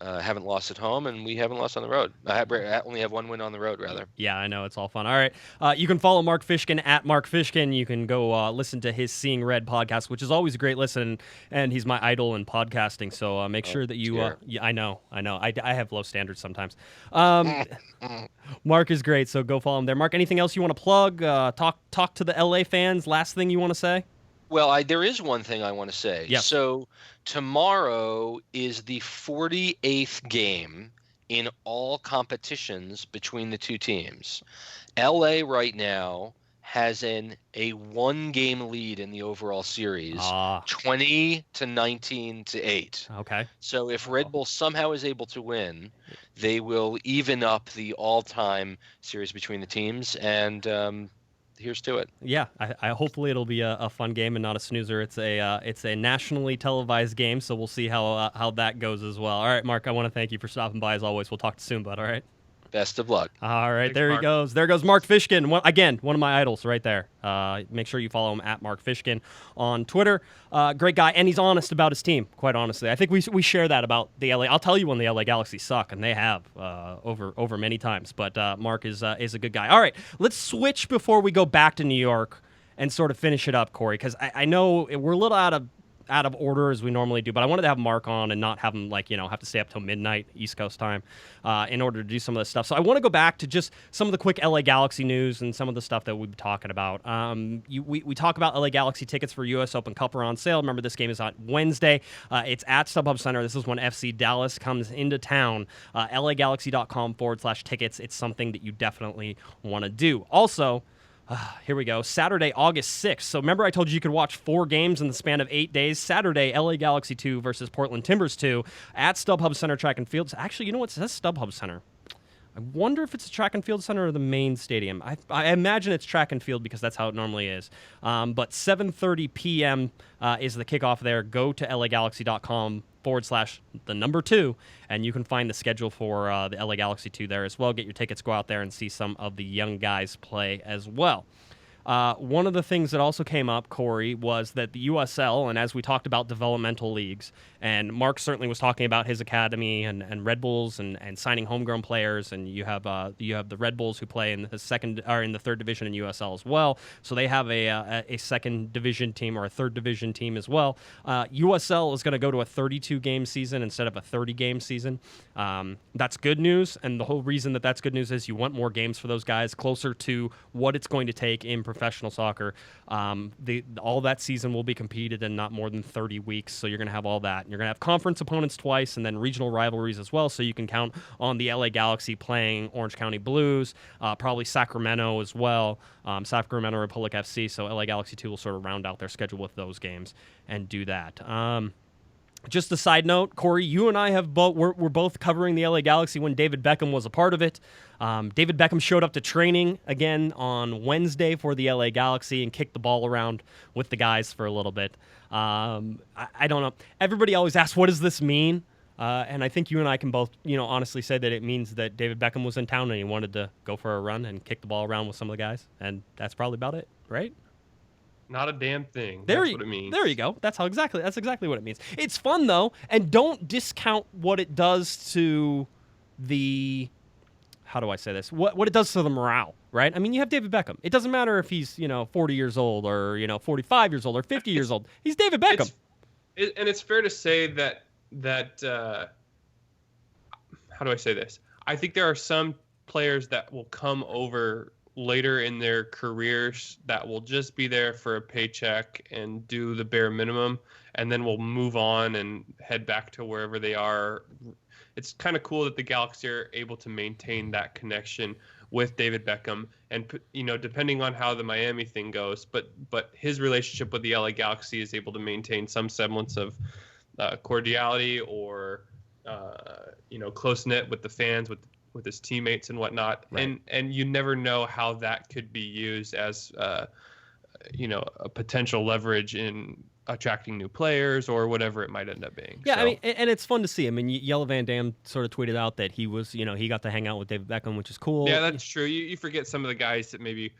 haven't lost at home, and we haven't lost on the road. I only have 1 win on the road, rather. Yeah, I know. It's all fun. All right. You can follow Mark Fishkin at Mark Fishkin. You can go listen to his Seeing Red podcast, which is always a great listen, and he's my idol in podcasting. So make sure that you yeah, I know. I have low standards sometimes. Mark is great, so go follow him there. Mark, anything else you want to plug? Talk to the LA fans. Last thing you want to say? Well, there is one thing I want to say. Yes. So tomorrow is the 48th game in all competitions between the 2 teams. LA right now has a 1-game lead in the overall series, 20-19-8. Okay. So if Red Bull somehow is able to win, they will even up the all-time series between the teams, and here's to it. Yeah, I hopefully it'll be a fun game and not a snoozer. It's a nationally televised game, so we'll see how that goes as well. All right, Mark, I want to thank you for stopping by as always. We'll talk to you soon, bud. All right. Best of luck. All right, Thanks, there Mark. he goes. There goes Mark Fishkin. One of my idols right there. Make sure you follow him at Mark Fishkin on Twitter. Great guy, and he's honest about his team, quite honestly. I think we share that about the LA. I'll tell you when the LA Galaxy suck, and they have over many times. But Mark is a good guy. All right, let's switch before we go back to New York and sort of finish it up, Corey, because I know we're a little out of order as we normally do, but I wanted to have Mark on and not have him have to stay up till midnight East Coast time in order to do some of this stuff. So I want to go back to just some of the quick LA Galaxy news and some of the stuff that we've been talking about. We talk about LA Galaxy tickets for U.S. Open Cup are on sale. Remember, this game is on Wednesday. It's at StubHub Center. This is when FC Dallas comes into town. LAGalaxy.com/tickets. It's something that you definitely want to do. Also, here we go. Saturday, August 6th. So remember I told you could watch 4 games in the span of 8 days? Saturday, LA Galaxy 2 versus Portland Timbers 2 at StubHub Center Track and Field. Actually, you know what? It says StubHub Center. I wonder if it's a track and field center or the main stadium. I imagine it's track and field because that's how it normally is. But 7:30 p.m. Is the kickoff there. Go to LAGalaxy.com/2, and you can find the schedule for the LA Galaxy 2 there as well. Get your tickets, go out there and see some of the young guys play as well. One of the things that also came up, Corey, was that the USL, and as we talked about developmental leagues, and Mark certainly was talking about his academy and Red Bulls and signing homegrown players, and you have the Red Bulls who play in the third division in USL as well. So they have a second division team or a third division team as well. USL is going to go to a 32-game season instead of a 30-game season. That's good news, and the whole reason that that's good news is you want more games for those guys closer to what it's going to take in professional soccer. All that season will be competed in not more than 30 weeks, so you're going to have all that. You're going to have conference opponents twice and then regional rivalries as well, so you can count on the LA Galaxy playing Orange County Blues, probably Sacramento as well, Sacramento Republic FC, so LA Galaxy 2 will sort of round out their schedule with those games and do that. Just a side note, Corey, you and I we're both covering the LA Galaxy when David Beckham was a part of it. David Beckham showed up to training again on Wednesday for the LA Galaxy and kicked the ball around with the guys for a little bit. I don't know. Everybody always asks, what does this mean? And I think you and I can both, honestly say that it means that David Beckham was in town and he wanted to go for a run and kick the ball around with some of the guys. And that's probably about it, right? Not a damn thing. That's what it means. There you go. That's exactly what it means. It's fun though, and don't discount what it does to the, how do I say this? What it does to the morale, right? I mean, you have David Beckham. It doesn't matter if he's 40 years old or 45 years old or 50 years old. He's David Beckham. And it's fair to say that how do I say this? I think there are some players that will come over later in their careers that will just be there for a paycheck and do the bare minimum, and then will move on and head back to wherever they are. It's kind of cool that the Galaxy are able to maintain that connection with David Beckham, and depending on how the Miami thing goes, but his relationship with the LA Galaxy is able to maintain some semblance of cordiality or close knit with the fans, with his teammates and whatnot. Right. And you never know how that could be used as a potential leverage in attracting new players or whatever it might end up being. Yeah, so. I mean, and it's fun to see. I mean, Yellow Van Dam sort of tweeted out that he was, he got to hang out with David Beckham, which is cool. Yeah, that's true. You forget some of the guys that maybe,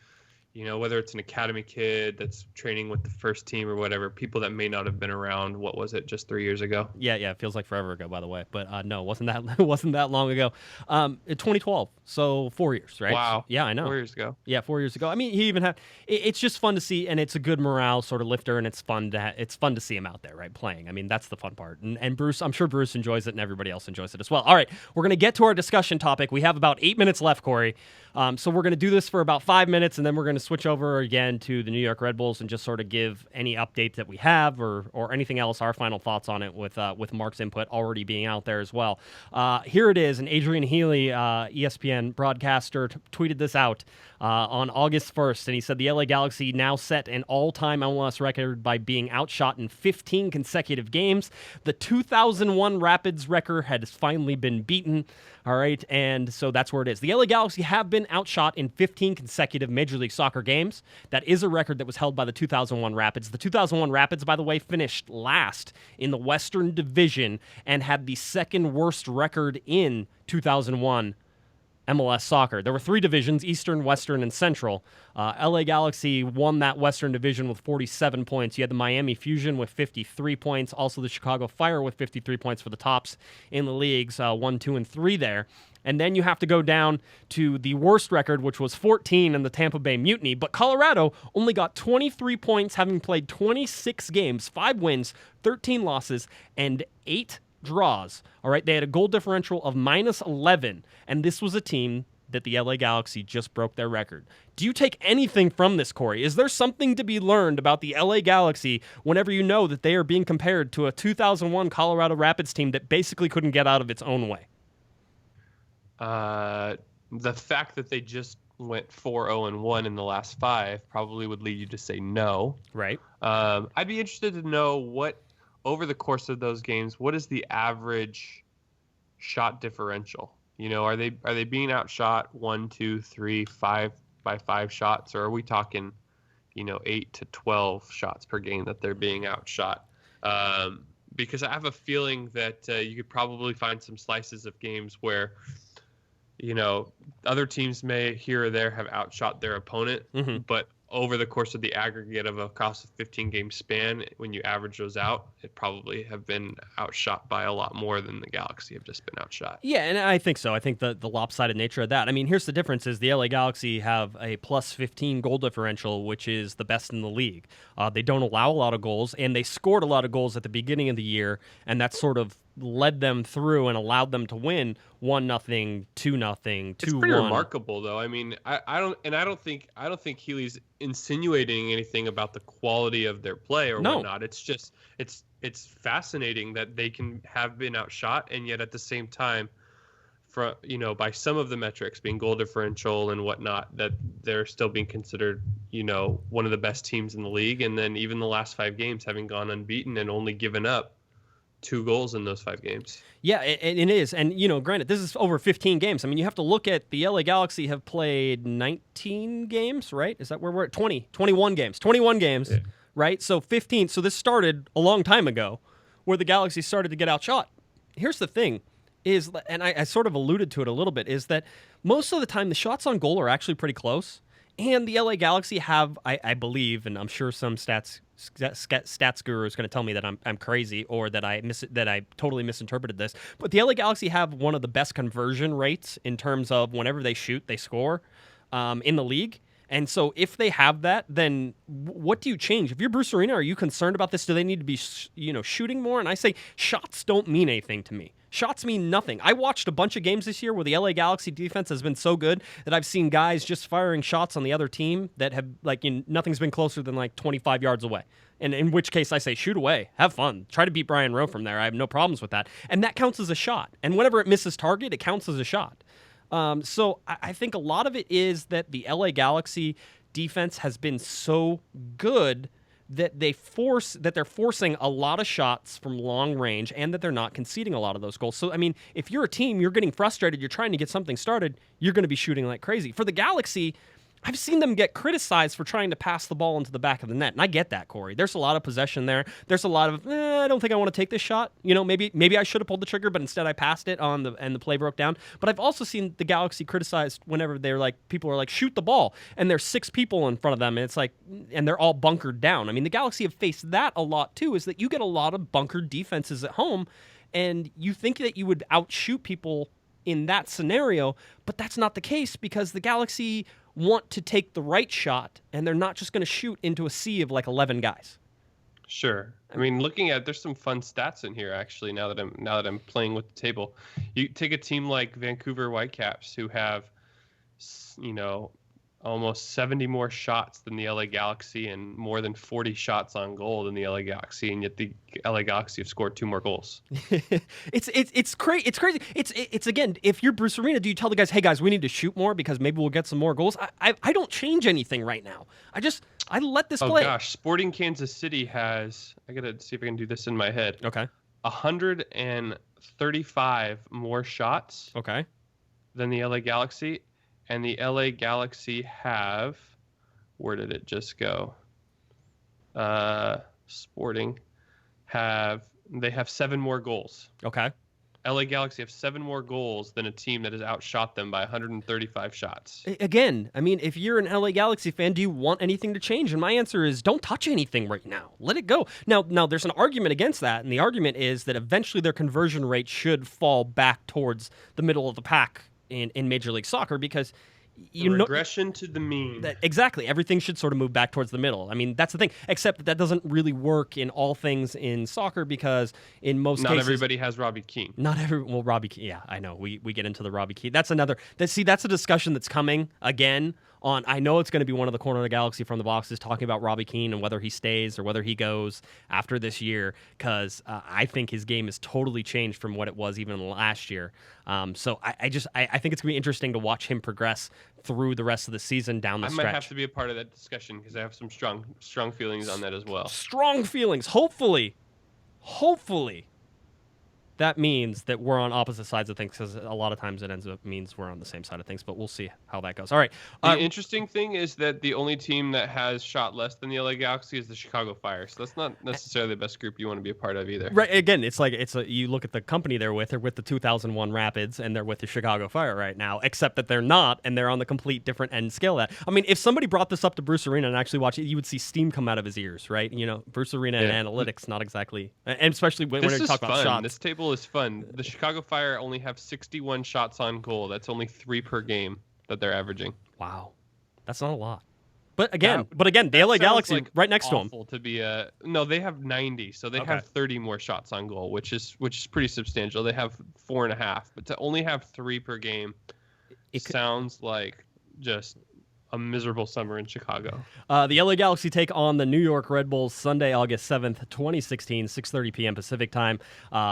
whether it's an academy kid that's training with the first team or whatever, people that may not have been around, what was it, just 3 years ago? Yeah, it feels like forever ago, by the way. But no, wasn't that long ago. 2012, so 4 years, right? Wow. Yeah, I know. 4 years ago. Yeah, 4 years ago. I mean, he even had. It's just fun to see, and it's a good morale sort of lifter, and it's fun to see him out there, right, playing. I mean, that's the fun part. And Bruce, I'm sure Bruce enjoys it, and everybody else enjoys it as well. All right, we're gonna get to our discussion topic. We have about 8 minutes left, Corey. So we're gonna do this for about 5 minutes, and then we're gonna switch over again to the New York Red Bulls and just sort of give any update that we have or anything else, our final thoughts on it with Mark's input already being out there as well. Here it is, and Adrian Healy, ESPN broadcaster, tweeted this out on August 1st, and he said the LA Galaxy now set an all-time MLS record by being outshot in 15 consecutive games. The 2001 Rapids record has finally been beaten. All right, and so that's where it is. The LA Galaxy have been outshot in 15 consecutive Major League Soccer games. That is a record that was held by the 2001 Rapids. The 2001 Rapids, by the way, finished last in the Western Division and had the second worst record in 2001 MLS soccer. There were 3 divisions, Eastern, Western, and Central. LA Galaxy won that Western Division with 47 points. You had the Miami Fusion with 53 points. Also the Chicago Fire with 53 points for the tops in the leagues, 1, 2, and 3 there. And then you have to go down to the worst record, which was 14 in the Tampa Bay Mutiny. But Colorado only got 23 points, having played 26 games, 5 wins, 13 losses, and 8 draws. All right, they had a goal differential of -11, and this was a team that the LA Galaxy just broke their record. Do you take anything from this, Corey? Is there something to be learned about the LA Galaxy whenever you know that they are being compared to a 2001 Colorado Rapids team that basically couldn't get out of its own way? The fact that they just went 4-0-1 in the last 5 probably would lead you to say no. Right. I'd be interested to know what, over the course of those games, what is the average shot differential? You know, are they being outshot 1, 2, 3, 5 by 5 shots, or are we talking, 8 to 12 shots per game that they're being outshot? Because I have a feeling that you could probably find some slices of games where, other teams may here or there have outshot their opponent, but over the course of the aggregate of across a 15-game span, when you average those out, it probably have been outshot by a lot more than the Galaxy have just been outshot. Yeah, and I think so. I think the lopsided nature of that. I mean, here's the difference is the LA Galaxy have a +15 goal differential, which is the best in the league. They don't allow a lot of goals, and they scored a lot of goals at the beginning of the year, and that sort of led them through and allowed them to win 1-0, 2-0, 2-1. It's pretty remarkable, though. I mean, I don't think Healy's insinuating anything about the quality of their play or whatnot. It's just it's fascinating that they can have been outshot, and yet at the same time, by some of the metrics, being goal differential and whatnot, that they're still being considered, one of the best teams in the league. And then even the last 5 games having gone unbeaten and only given up 2 goals in those 5 games. Yeah, it is. And, granted, this is over 15 games. I mean, you have to look at the LA Galaxy have played 19 games, right? Is that where we're at? 21 games. 21 games, yeah. Right? So 15. So this started a long time ago where the Galaxy started to get outshot. Here's the thing is, and I sort of alluded to it a little bit, is that most of the time the shots on goal are actually pretty close. And the LA Galaxy have, I believe, and I'm sure some stats guru is going to tell me that I'm crazy or that I totally misinterpreted this. But the LA Galaxy have one of the best conversion rates in terms of whenever they shoot, they score in the league. And so if they have that, then what do you change? If you're Bruce Arena, are you concerned about this? Do they need to be shooting more? And I say shots don't mean anything to me. Shots mean nothing. I watched a bunch of games this year where the LA Galaxy defense has been so good that I've seen guys just firing shots on the other team that have, nothing's been closer than 25 yards away. And in which case I say, shoot away. Have fun. Try to beat Brian Rowe from there. I have no problems with that. And that counts as a shot. And whenever it misses target, it counts as a shot. So I think a lot of it is that the LA Galaxy defense has been so good that they're forcing a lot of shots from long range and that they're not conceding a lot of those goals. So, I mean, if you're a team, you're getting frustrated, you're trying to get something started, you're going to be shooting like crazy. For the Galaxy, I've seen them get criticized for trying to pass the ball into the back of the net, and I get that, Corey. There's a lot of possession there. There's a lot of, I don't think I want to take this shot. Maybe I should have pulled the trigger, but instead I passed it and the play broke down. But I've also seen the Galaxy criticized whenever people are like, shoot the ball, and there's 6 people in front of them, and it's like, and they're all bunkered down. I mean, the Galaxy have faced that a lot too, is that you get a lot of bunkered defenses at home, and you think that you would outshoot people in that scenario, but that's not the case because the Galaxy want to take the right shot, and they're not just going to shoot into a sea of 11 guys. Sure. I mean, there's some fun stats in here actually. Now that I'm playing with the table, you take a team like Vancouver Whitecaps, who have, almost 70 more shots than the LA Galaxy and more than 40 shots on goal than the LA Galaxy, and yet the LA Galaxy have scored 2 more goals. It's crazy. It's crazy. It's again, if you're Bruce Arena, do you tell the guys, hey guys, we need to shoot more because maybe we'll get some more goals? I don't change anything right now. I let this play. Oh gosh, Sporting Kansas City has, I gotta see if I can do this in my head. Okay. 135 more shots. Okay. Than the LA Galaxy, and the LA Galaxy have, where did it just go? Sporting have 7 more goals. Okay. LA Galaxy have 7 more goals than a team that has outshot them by 135 shots. Again, I mean, if you're an LA Galaxy fan, do you want anything to change? And my answer is don't touch anything right now. Let it go. Now there's an argument against that, and the argument is that eventually their conversion rate should fall back towards the middle of the pack in Major League Soccer because regression to the mean. Exactly. Everything should sort of move back towards the middle. I mean, that's the thing. Except that doesn't really work in all things in soccer because in most cases... Not everybody has Robbie Keane. Well, Robbie Keane. Yeah, I know. We get into the Robbie Keane. That's a discussion that's coming again on... I know it's going to be one of the Corner of the Galaxy from the boxes talking about Robbie Keane and whether he stays or whether he goes after this year because I think his game has totally changed from what it was even last year. So I think it's going to be interesting to watch him progress through the rest of the season down the stretch. I might have to be a part of that discussion because I have some strong feelings on that as well. Strong feelings. Hopefully, that means that we're on opposite sides of things because a lot of times it ends up means we're on the same side of things, but we'll see how that goes. All right. The interesting thing is that the only team that has shot less than the LA Galaxy is the Chicago Fire, so that's not necessarily the best group you want to be a part of either. Right. Again, it's like you look at the company they're with the 2001 Rapids, and they're with the Chicago Fire right now, except that they're not, and they're on the complete different end scale. That I mean, if somebody brought this up to Bruce Arena and actually watched it, you would see steam come out of his ears, right? You know, Bruce Arena and analytics, not exactly, and especially when we talk about shots. This table is fun. The Chicago Fire only have 61 shots on goal. That's only 3 per game that they're averaging. Wow, that's not a lot. But again, the LA Galaxy like right next to them. No, they have 90, so they have 30 more shots on goal, which is pretty substantial. They have 4.5, but to only have 3 per game sounds like just a miserable summer in Chicago. The LA Galaxy take on the New York Red Bulls Sunday, August 7th, 2016, 6:30 p.m. Pacific time.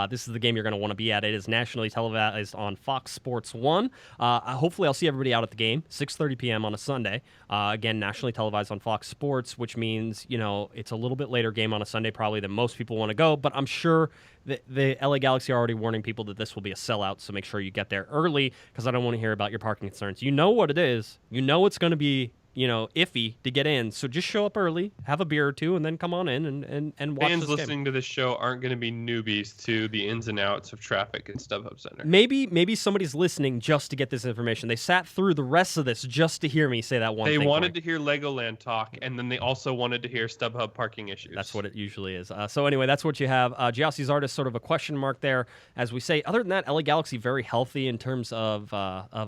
This is the game you're going to want to be at. It is nationally televised on Fox Sports 1. Hopefully I'll see everybody out at the game, 6:30 p.m. on a Sunday. Again, nationally televised on Fox Sports, which means, you know, it's a little bit later game on a Sunday probably than most people want to go, but I'm sure the LA Galaxy are already warning people that this will be a sellout, so make sure you get there early because I don't want to hear about your parking concerns. You know what it is. You know it's going to be, you know, iffy to get in, so just show up early, have a beer or two, and then come on in and watch Fans this listening to this show aren't going to be newbies to the ins and outs of traffic at StubHub Center. Maybe somebody's listening just to get this information. They sat through the rest of this just to hear me say that one thing. They wanted to hear Legoland talk, and then they also wanted to hear StubHub parking issues. That's what it usually is. So anyway, that's what you have. Giassi's artist, sort of a question mark there, as we say. Other than that, LA Galaxy very healthy in terms of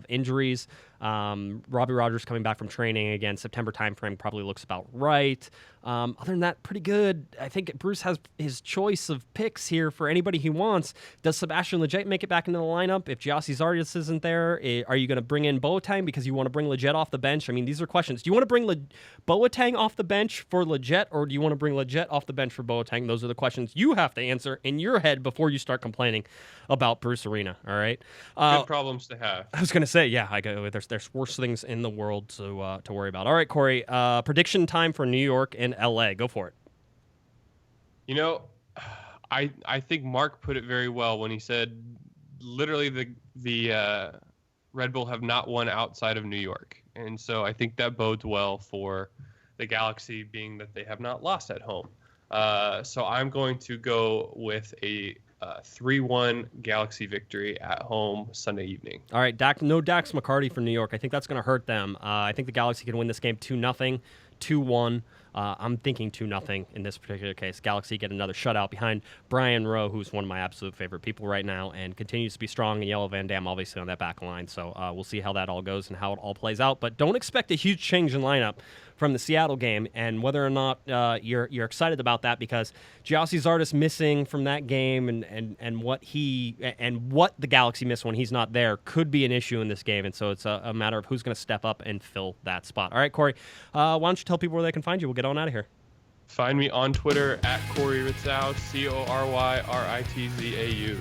injuries. Robbie Rogers coming back from training again. September timeframe probably looks about right. Other than that, pretty good. I think Bruce has his choice of picks here for anybody he wants. Does Sebastian Lletget make it back into the lineup? If Giassi's artist isn't there, are you going to bring in Boateng because you want to bring Lletget off the bench? I mean, these are questions. Do you want to bring Boateng off the bench for Lletget, or do you want to bring Lletget off the bench for Boateng? Those are the questions you have to answer in your head before you start complaining about Bruce Arena. All right. Good problems to have. I was going to say, yeah, there's worse things in the world to worry about. All right, Corey. Prediction time for New York and LA. Go for it. You know, I think Mark put it very well when he said, literally the Red Bull have not won outside of New York, and so I think that bodes well for the Galaxy, being that they have not lost at home. So I'm going to go with a 3-1 Galaxy victory at home Sunday evening. All right, no Dax McCarty for New York. I think that's going to hurt them. I think the Galaxy can win this game 2-0, 2-1. I'm thinking 2-0 in this particular case. Galaxy get another shutout behind Brian Rowe, who's one of my absolute favorite people right now, and continues to be strong. And Yellow Van Dam obviously on that back line. So we'll see how that all goes and how it all plays out. But don't expect a huge change in lineup from the Seattle game, and whether or not you're excited about that, because Giassi Zardes missing from that game and what the Galaxy miss when he's not there could be an issue in this game, and so it's a matter of who's going to step up and fill that spot. All right, Corey, why don't you tell people where they can find you? We'll get on out of here. Find me on Twitter at Corey Ritzau, CoryRitzau.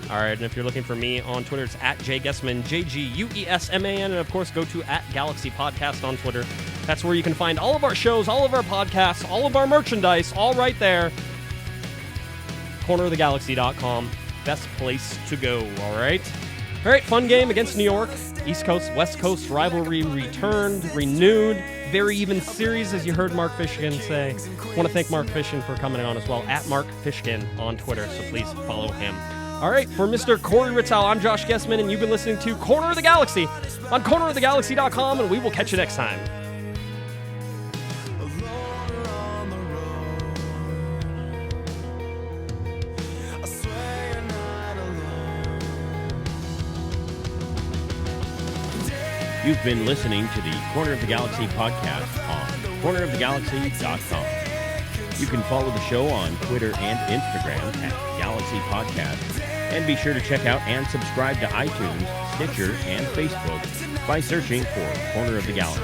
All right, and if you're looking for me on Twitter, it's at JGuessman, JGUESMAN, and of course, go to at Galaxy Podcast on Twitter. That's where you can find all of our shows, all of our podcasts, all of our merchandise, all right there. cornerofthegalaxy.com, best place to go, all right? All right, fun game against New York. East Coast, West Coast rivalry returned, renewed. Very even series, as you heard Mark Fishkin say. I want to thank Mark Fishkin for coming on as well, at Mark Fishkin on Twitter, so please follow him. All right, for Mr. Corey Ritzau, I'm Josh Gessman, and you've been listening to Corner of the Galaxy on cornerofthegalaxy.com, and we will catch you next time. You've been listening to the Corner of the Galaxy podcast on cornerofthegalaxy.com. You can follow the show on Twitter and Instagram at Galaxy Podcast, and be sure to check out and subscribe to iTunes, Stitcher, and Facebook by searching for Corner of the Galaxy.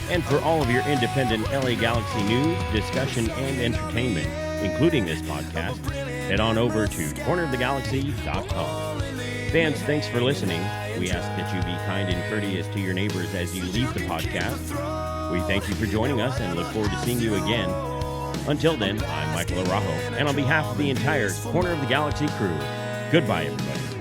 And for all of your independent LA Galaxy news, discussion, and entertainment, including this podcast, head on over to cornerofthegalaxy.com. Fans, thanks for listening. We ask that you be kind and courteous to your neighbors as you leave the podcast. We thank you for joining us and look forward to seeing you again. Until then, I'm Michael Araujo, and on behalf of the entire Corner of the Galaxy crew, goodbye, everybody.